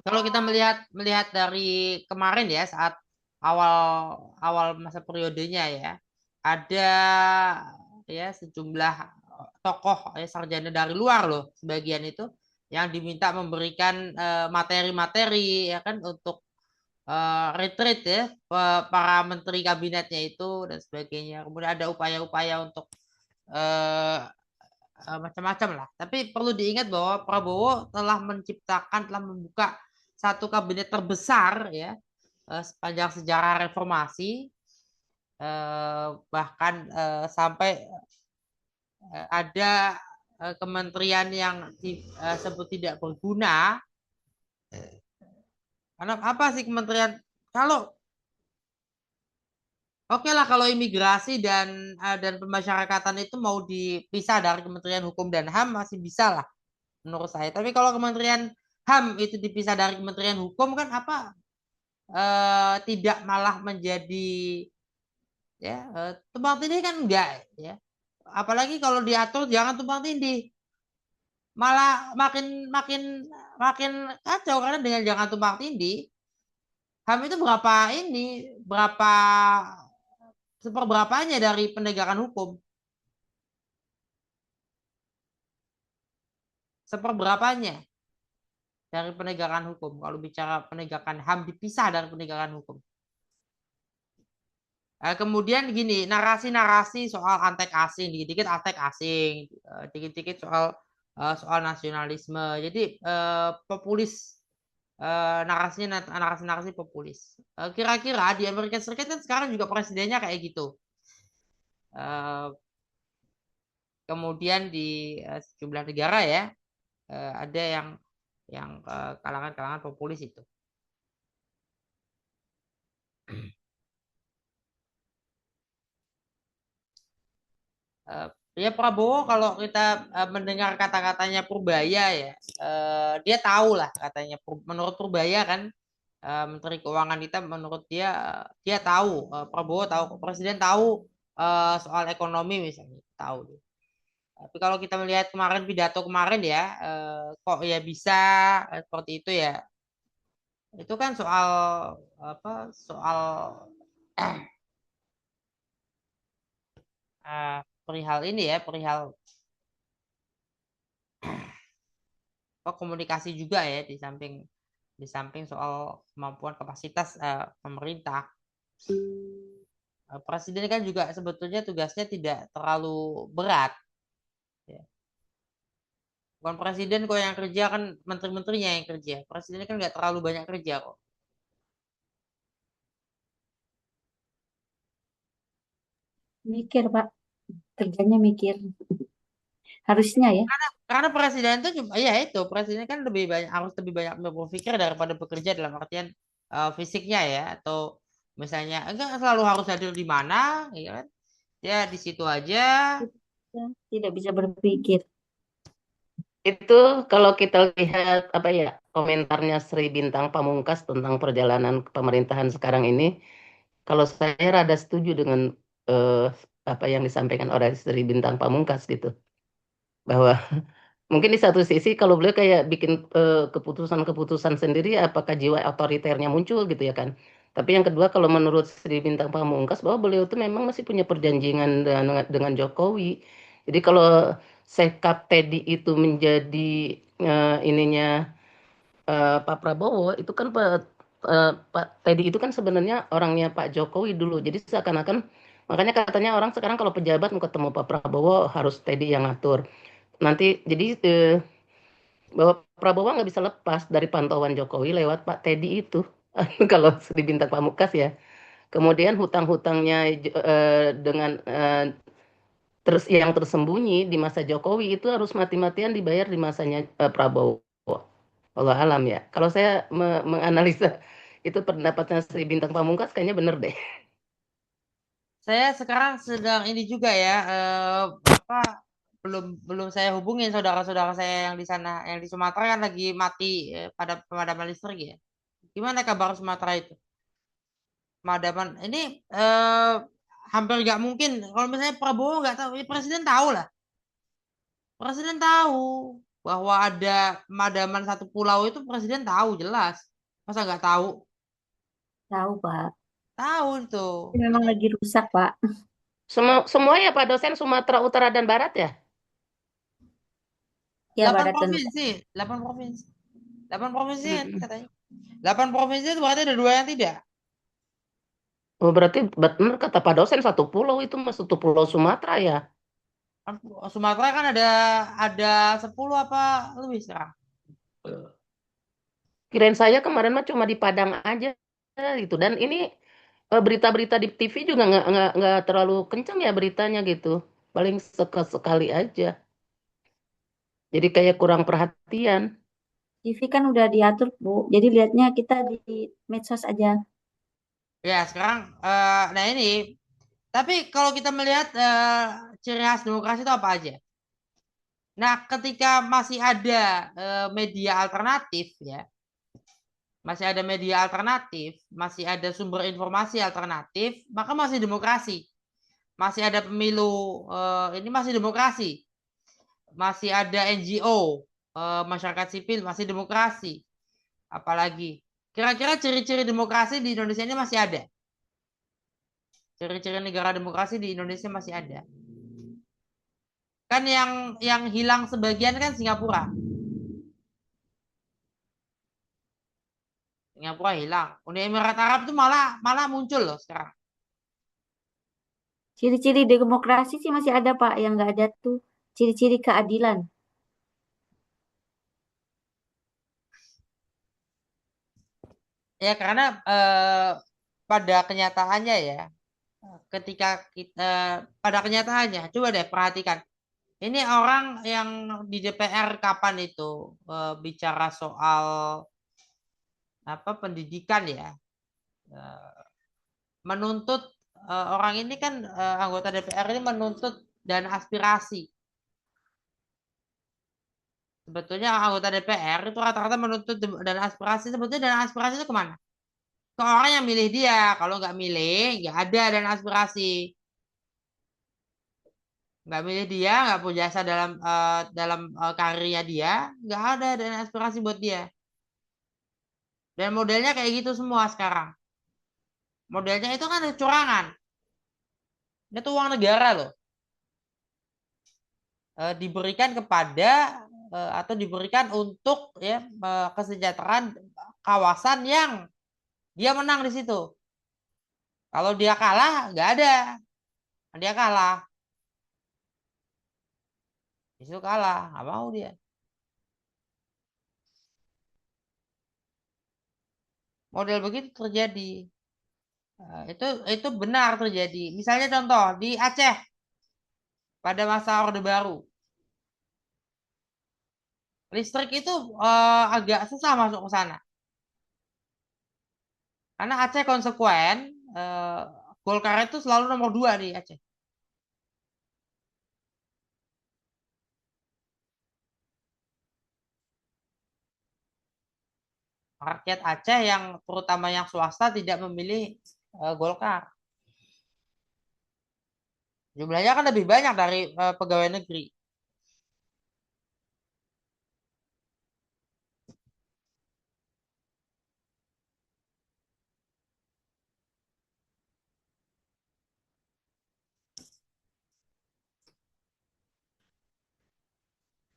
kalau kita melihat dari kemarin ya, saat awal masa periodenya ya, ada ya sejumlah tokoh sarjana dari luar loh, sebagian itu yang diminta memberikan materi-materi ya kan untuk retreat ya para menteri kabinetnya itu dan sebagainya. Kemudian ada upaya-upaya untuk macam-macam lah. Tapi perlu diingat bahwa Prabowo telah membuka satu kabinet terbesar ya sepanjang sejarah reformasi, bahkan sampai ada kementerian yang disebut tidak berguna. Karena apa sih kementerian? Kalau Oke lah kalau imigrasi dan pemasyarakatan itu mau dipisah dari Kementerian Hukum dan HAM masih bisa lah menurut saya. Tapi kalau Kementerian HAM itu dipisah dari Kementerian Hukum kan apa tidak malah menjadi ya tumpang tindih kan enggak ya. Apalagi kalau diatur jangan tumpang tindih. Malah makin makin makin kacau karena dengan jangan tumpang tindih HAM itu berapa seperberapanya dari penegakan hukum. Seperberapanya dari penegakan hukum. Kalau bicara penegakan HAM dipisah dari penegakan hukum. Kemudian gini, narasi-narasi soal antek asing, dikit-dikit antek asing, dikit-dikit soal nasionalisme. Jadi populis, narasi-narasi populis. Kira-kira di Amerika Serikat kan sekarang juga presidennya kayak gitu. Kemudian di sejumlah negara ya ada yang kalangan-kalangan populis itu. Ya Prabowo kalau kita mendengar kata-katanya Purbaya ya, dia tahu lah katanya. Menurut Purbaya kan Menteri Keuangan kita, menurut dia tahu, Prabowo tahu, Presiden tahu soal ekonomi misalnya, tahu. Tapi kalau kita melihat kemarin pidato kemarin ya, kok ya bisa seperti itu ya. Itu kan soal apa? Soal perihal ini ya, perihal komunikasi juga ya di samping soal kemampuan kapasitas pemerintah. Presiden kan juga sebetulnya tugasnya tidak terlalu berat. Ya. Bukan presiden kok yang kerja, kan menteri-menterinya yang kerja. Presiden kan nggak terlalu banyak kerja kok. Mikir, Pak. Kerjanya mikir. Harusnya ya. Karena presiden itu ya itu presiden kan harus lebih banyak berpikir daripada bekerja dalam artian fisiknya ya, atau misalnya enggak selalu harus hadir di mana ya kan, ya di situ aja. Tidak bisa berpikir. Itu kalau kita lihat apa ya komentarnya Sri Bintang Pamungkas tentang perjalanan pemerintahan sekarang ini, kalau saya rada setuju dengan apa yang disampaikan oleh Sri Bintang Pamungkas gitu, bahwa mungkin di satu sisi kalau beliau kayak bikin keputusan-keputusan sendiri, apakah jiwa otoriternya muncul gitu ya kan. Tapi yang kedua kalau menurut Sri Bintang Pamungkas bahwa beliau itu memang masih punya perjanjian dengan Jokowi. Jadi kalau Sekap Teddy itu menjadi ininya Pak Prabowo itu kan Pak Teddy itu kan sebenarnya orangnya Pak Jokowi dulu. Jadi seakan-akan makanya katanya orang sekarang kalau pejabat mau ketemu Pak Prabowo harus Teddy yang ngatur. Nanti jadi bahwa Prabowo nggak bisa lepas dari pantauan Jokowi lewat Pak Teddy itu. Kalau di Bintang Pamungkas ya. Kemudian hutang-hutangnya dengan terus yang tersembunyi di masa Jokowi itu harus mati-matian dibayar di masanya Prabowo. Allah alam ya. Kalau saya menganalisa itu pendapatnya Sri Bintang Pamungkas kayaknya bener deh. Saya sekarang sedang ini juga ya apa belum saya hubungin saudara-saudara saya yang di sana, yang di Sumatera kan lagi mati pada pemadaman listrik ya. Gimana kabar Sumatera itu? Pemadaman ini hampir nggak mungkin kalau misalnya Prabowo nggak tahu, ya presiden tahu lah. Presiden tahu bahwa ada pemadaman satu pulau itu presiden tahu jelas. Masa nggak tahu? Tahu, Pak. Tahu itu. Memang lagi rusak, Pak. Semua ya Pak dosen Sumatera Utara dan Barat ya? Ya, 8 Barat dan provinsi, 8 provinsi. 8 provinsi kan Mm-mm. katanya. 8 provinsi itu berarti ada 2 yang tidak. Oh berarti benar kata Pak dosen satu pulau itu mas satu pulau Sumatera ya? Kan Sumatera kan ada 10 apa lebih sekarang. Kirain saya kemarin mah cuma di Padang aja gitu. Dan ini berita-berita di TV juga nggak terlalu kencang ya beritanya gitu. Paling sekali aja. Jadi kayak kurang perhatian. TV kan udah diatur, Bu. Jadi lihatnya kita di medsos aja. Ya, sekarang nah ini tapi kalau kita melihat ciri khas demokrasi itu apa aja? Nah, ketika masih ada media alternatif ya, masih ada media alternatif, masih ada sumber informasi alternatif, maka masih demokrasi. Masih ada pemilu, ini masih demokrasi. Masih ada NGO, masyarakat sipil masih demokrasi. Apalagi kira-kira ciri-ciri demokrasi di Indonesia ini masih ada. Ciri-ciri negara demokrasi di Indonesia masih ada. Kan yang hilang sebagian kan Singapura. Singapura hilang. Uni Emirat Arab itu malah malah muncul loh sekarang. Ciri-ciri demokrasi sih masih ada, Pak. Yang nggak ada tuh ciri-ciri keadilan. Ya karena pada kenyataannya ya, ketika kita pada kenyataannya, coba deh perhatikan. Ini orang yang di DPR kapan itu bicara soal apa pendidikan ya, menuntut orang ini kan anggota DPR ini menuntut dan aspirasi. Sebetulnya anggota DPR itu rata-rata menuntut dan aspirasi, sebetulnya dan aspirasi itu kemana? Ke orang yang milih dia. Kalau nggak milih, nggak ada dan aspirasi. Nggak milih dia, nggak punya jasa dalam karirnya dia, nggak ada dan aspirasi buat dia. Dan modelnya kayak gitu semua sekarang. Modelnya itu kan kecurangan. Itu uang negara loh. Diberikan kepada atau diberikan untuk ya kesejahteraan kawasan yang dia menang di situ. Kalau dia kalah, nggak ada. Dia kalah. Di situ kalah, nggak mau dia. Model begitu terjadi. Itu benar terjadi. Misalnya contoh di Aceh pada masa Orde Baru, listrik itu agak susah masuk ke sana. Karena Aceh konsekuen, eh, Golkar itu selalu nomor 2 di Aceh. Rakyat Aceh yang terutama yang swasta tidak memilih Golkar. Jumlahnya kan lebih banyak dari pegawai negeri.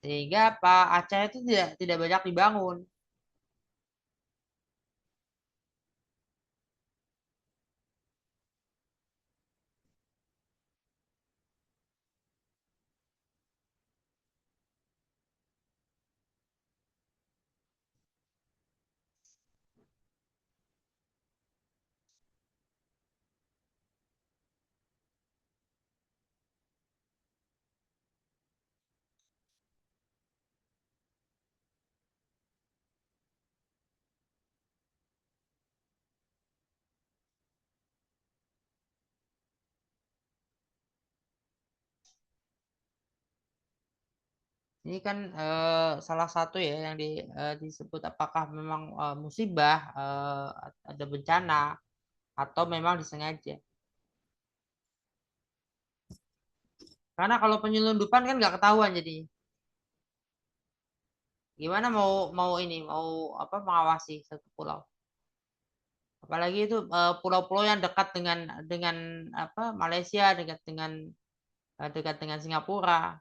Sehingga Pak Aceh itu tidak banyak dibangun. Ini kan salah satu ya yang disebut apakah memang musibah, ada bencana, atau memang disengaja. Karena kalau penyelundupan kan nggak ketahuan jadi. Gimana mau mau apa mengawasi satu pulau? Apalagi itu pulau-pulau yang dekat dengan apa Malaysia, dekat dengan Singapura.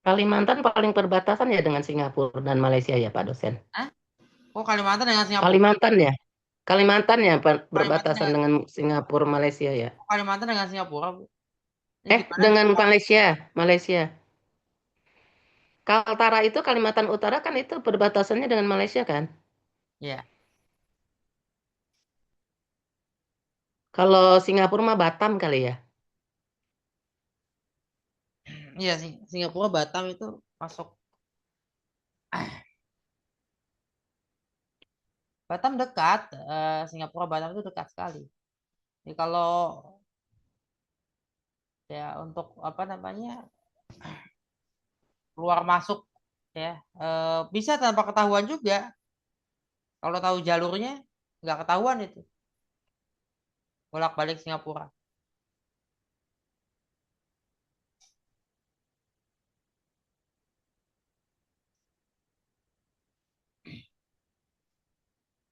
Kalimantan paling perbatasan ya dengan Singapura dan Malaysia ya Pak dosen. Hah? Oh, Kalimantan dengan Singapura. Kalimantan ya. Kalimantan ya Kalimantan berbatasan dengan Singapura Malaysia ya. Kalimantan dengan Singapura, Bu. Ini gimana nih? Dengan Malaysia, Malaysia. Kaltara itu Kalimantan Utara kan itu perbatasannya dengan Malaysia kan? Ya, Kalau Singapura mah Batam kali ya. iya sih. Singapura Batam itu masuk. Batam dekat, Singapura Batam itu dekat sekali. Jadi kalau ya untuk apa namanya keluar masuk ya bisa tanpa ketahuan juga. Kalau tahu jalurnya nggak ketahuan itu bolak-balik Singapura.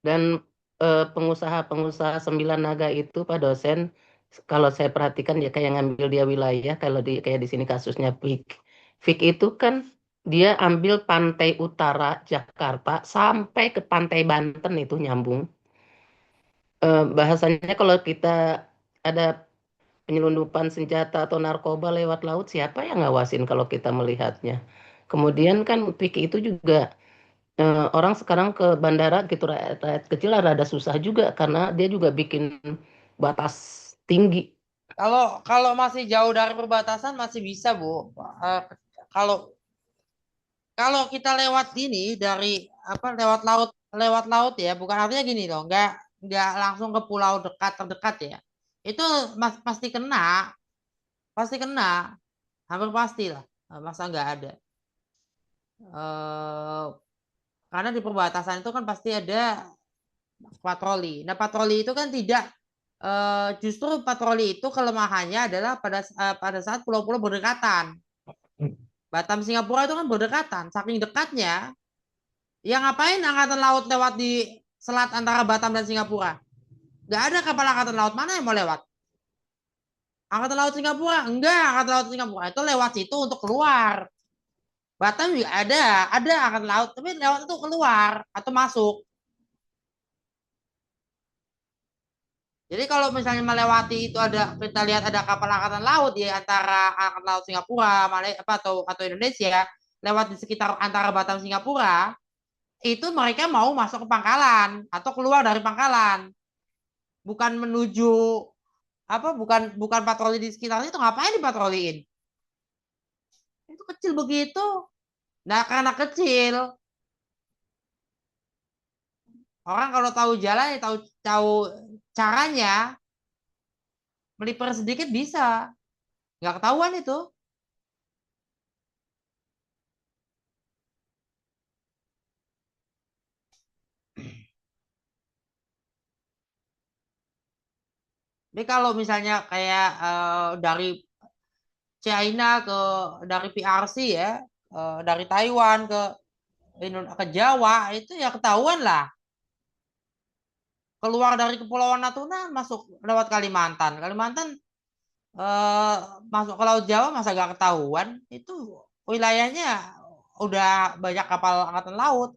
Dan pengusaha-pengusaha Sembilan Naga itu Pak dosen, kalau saya perhatikan ya kayak ngambil dia wilayah, kalau kayak di sini kasusnya Fik. Fik itu kan dia ambil pantai utara Jakarta sampai ke pantai Banten itu nyambung. Bahasanya kalau kita ada penyelundupan senjata atau narkoba lewat laut, siapa yang ngawasin kalau kita melihatnya? Kemudian kan Fik itu juga orang sekarang ke bandara gitu rakyat kecil rada susah juga karena dia juga bikin batas tinggi. Kalau masih jauh dari perbatasan masih bisa, Bu. Eh, kalau kalau kita lewat ini dari apa lewat laut ya, bukan artinya gini loh, nggak langsung ke pulau dekat terdekat ya. Itu pasti kena, hampir pasti lah. Masa nggak ada. Eh, karena di perbatasan itu kan pasti ada patroli. Nah, patroli itu kan tidak justru patroli itu kelemahannya adalah pada saat pulau-pulau berdekatan. Batam Singapura itu kan berdekatan, saking dekatnya. Ya ngapain angkatan laut lewat di selat antara Batam dan Singapura? Gak ada kapal angkatan laut mana yang mau lewat? Angkatan laut Singapura? Enggak, angkatan laut Singapura itu lewat situ untuk keluar. Batam juga ada angkatan laut, tapi lewat itu keluar atau masuk. Jadi kalau misalnya melewati itu kita lihat ada kapal angkatan laut di antara angkatan laut Singapura, Malaysia atau Indonesia lewat di sekitar antara Batam Singapura, itu mereka mau masuk ke pangkalan atau keluar dari pangkalan, bukan menuju apa bukan patroli di sekitarnya itu ngapain dipatroliin? Itu kecil begitu. Nah, karena kecil, orang kalau tahu jalan ya tahu tahu caranya melipir sedikit bisa. Nggak ketahuan itu. Tapi kalau misalnya kayak dari China dari PRC ya, dari Taiwan ke Jawa itu ya ketahuan lah. Keluar dari Kepulauan Natuna masuk lewat Kalimantan. Kalimantan eh, masuk ke Laut Jawa masa gak ketahuan? Itu wilayahnya udah banyak kapal angkatan laut.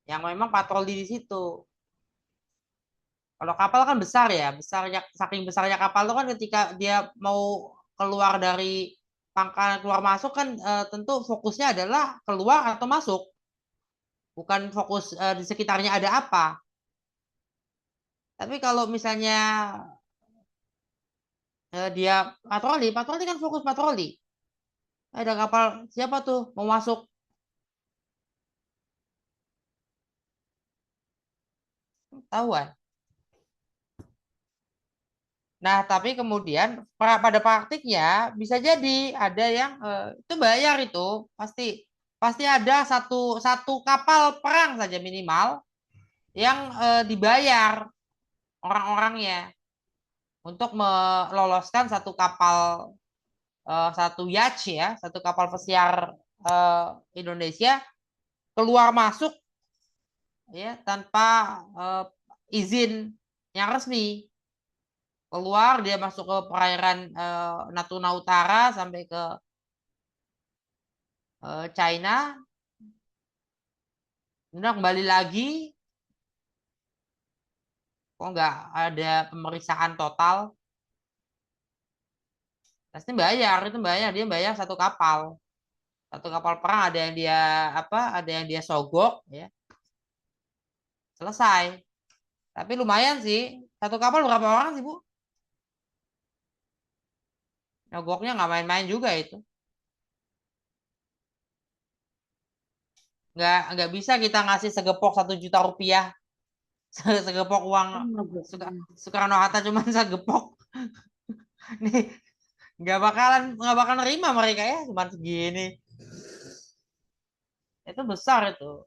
Yang memang patroli di situ. Kalau kapal kan besar ya, saking besarnya kapal itu kan ketika dia mau keluar dari pangkalan keluar masuk kan tentu fokusnya adalah keluar atau masuk, bukan fokus di sekitarnya ada apa. Tapi kalau misalnya dia patroli kan fokus patroli. Ada kapal siapa tuh mau masuk, tahuan. Nah, tapi kemudian pada praktiknya bisa jadi ada yang itu bayar itu pasti ada satu kapal perang saja minimal yang dibayar orang-orangnya untuk meloloskan satu kapal satu yacht ya, satu kapal pesiar Indonesia keluar masuk ya tanpa izin yang resmi. Keluar dia masuk ke perairan Natuna Utara sampai ke China, kemudian kembali lagi, kok nggak ada pemeriksaan total? Pasti bayar, dia bayar satu kapal perang ada yang dia ada yang dia sogok, ya selesai. Tapi lumayan sih, satu kapal berapa orang sih Bu? Nyogoknya nggak main-main juga itu. Nggak bisa kita ngasih segepok 1 juta rupiah, segepok uang Soekarno-Hatta cuma segepok. Nih nggak bakal nerima mereka ya cuma segini. Itu besar itu.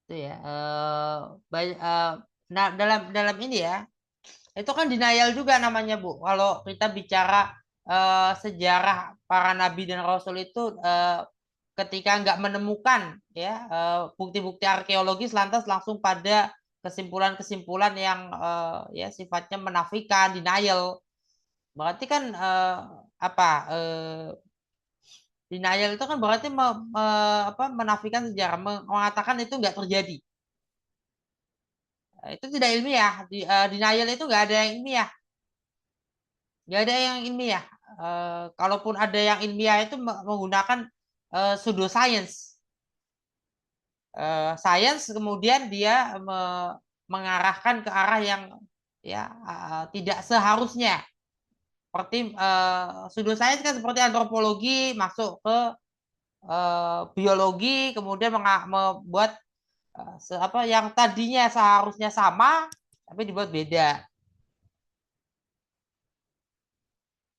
Itu ya. Nah dalam ini ya, itu kan denial juga namanya Bu. Kalau kita bicara sejarah para nabi dan rasul itu ketika nggak menemukan ya bukti-bukti arkeologis lantas langsung pada kesimpulan-kesimpulan yang ya sifatnya menafikan, denial. Berarti kan denial itu kan berarti menafikan sejarah, mengatakan itu nggak terjadi. Itu tidak ilmiah. Denial itu nggak ada yang ilmiah. Nggak ada yang ilmiah. Kalaupun ada yang ilmiah itu menggunakan pseudoscience. Science kemudian dia mengarahkan ke arah yang ya tidak seharusnya. Seperti pseudoscience kan seperti antropologi masuk ke biologi, kemudian membuat yang tadinya seharusnya sama tapi dibuat beda.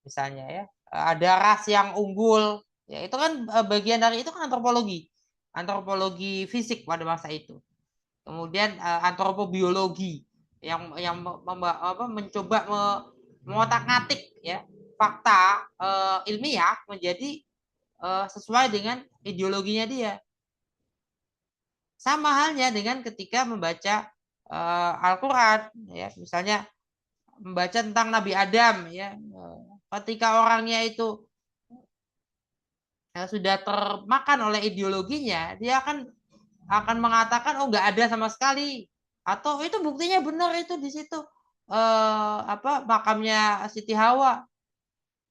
Misalnya ya, ada ras yang unggul, ya itu kan bagian dari itu kan antropologi fisik pada masa itu. Kemudian antropobiologi yang mencoba mengotak-ngatik ya fakta ilmiah menjadi sesuai dengan ideologinya dia. Sama halnya dengan ketika membaca Al-Quran, ya misalnya membaca tentang Nabi Adam, ya ketika orangnya itu sudah termakan oleh ideologinya, dia akan mengatakan oh nggak ada sama sekali, atau itu buktinya benar itu di situ makamnya Siti Hawa.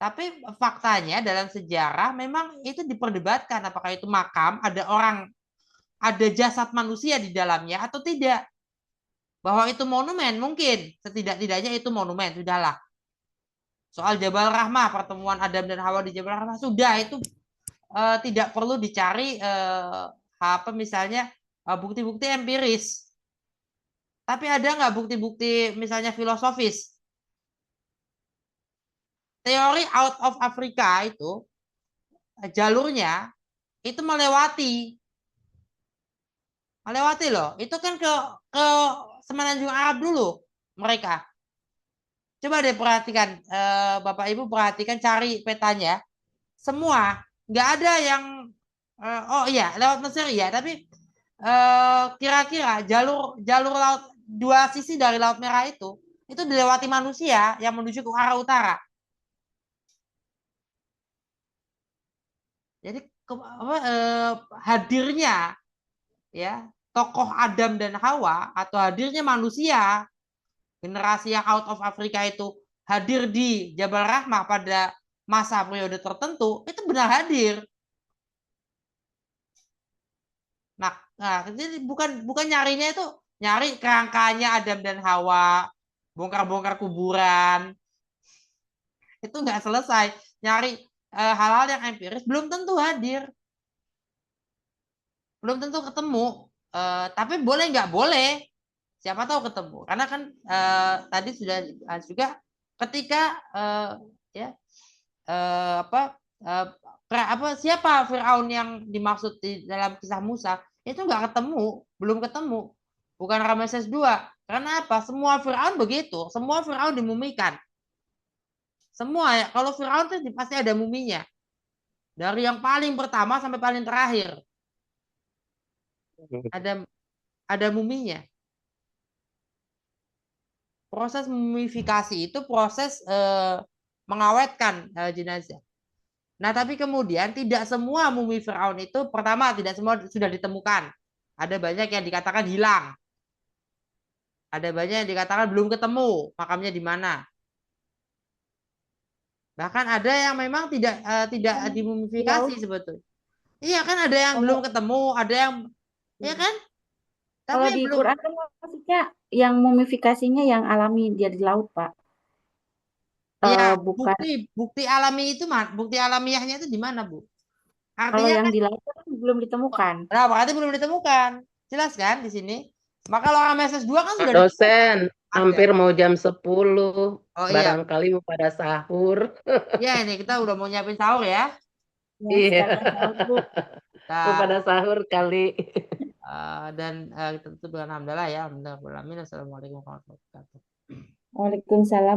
Tapi faktanya dalam sejarah memang itu diperdebatkan apakah itu makam, ada jasad manusia di dalamnya atau tidak. Bahwa itu monumen mungkin, setidak-tidaknya itu monumen, sudahlah. Soal Jabal Rahmah, pertemuan Adam dan Hawa di Jabal Rahmah, sudah itu tidak perlu dicari misalnya bukti-bukti empiris. Tapi ada nggak bukti-bukti misalnya filosofis? Teori out of Africa itu jalurnya itu melewati loh. Itu kan ke Semenanjung Arab dulu mereka. Coba deh perhatikan, Bapak Ibu perhatikan, cari petanya. Semua nggak ada yang oh iya lewat Mesir ya, tapi kira-kira jalur laut dua sisi dari Laut Merah itu dilewati manusia yang menuju ke arah utara. Jadi hadirnya ya tokoh Adam dan Hawa atau hadirnya manusia generasi yang out of Africa itu hadir di Jabal Rahmah pada masa periode tertentu itu benar hadir. Nah jadi bukan nyarinya itu nyari kerangkanya Adam dan Hawa, bongkar-bongkar kuburan, itu nggak selesai. Nyari hal-hal yang empiris belum tentu hadir, belum tentu ketemu. Tapi boleh nggak boleh, siapa tahu ketemu. Karena kan tadi sudah dibahas juga ketika ya siapa Firaun yang dimaksud di dalam kisah Musa itu nggak ketemu, belum ketemu, bukan Rameses II. Karena apa? Semua Firaun begitu, semua Firaun dimumikan, semua ya. Kalau Firaun itu pasti ada muminya, dari yang paling pertama sampai paling terakhir ada muminya. Proses mumifikasi itu proses mengawetkan jenazah. Nah, tapi kemudian tidak semua mumi Firaun itu, pertama tidak semua sudah ditemukan. Ada banyak yang dikatakan hilang. Ada banyak yang dikatakan belum ketemu makamnya di mana. Bahkan ada yang memang tidak dimumifikasi sebetulnya. Iya kan, ada yang belum ketemu, ada yang ya kan? Kalau Tapi di belum. Quran kan maksudnya yang mumifikasinya yang alami dia di laut, Pak. Iya, Bukan. bukti alami itu, bukti alamiahnya itu di mana, Bu? Kalau Artinya yang kan, di laut kan belum ditemukan. nah, berarti belum ditemukan. Jelas kan di sini? Maka kalau Rameses II kan Pak sudah dosen, ada. hampir mau jam 10. Oh iya. Barangkali mau pada sahur. Iya, ini kita udah mau nyiapin sahur ya. Ya, Iya. selamat sahur, Bu. Mau pada sahur kali. Dan kita tutup dengan alhamdulillah ya. Alhamdulillah. Assalamualaikum warahmatullahi wabarakatuh. Waalaikumsalam.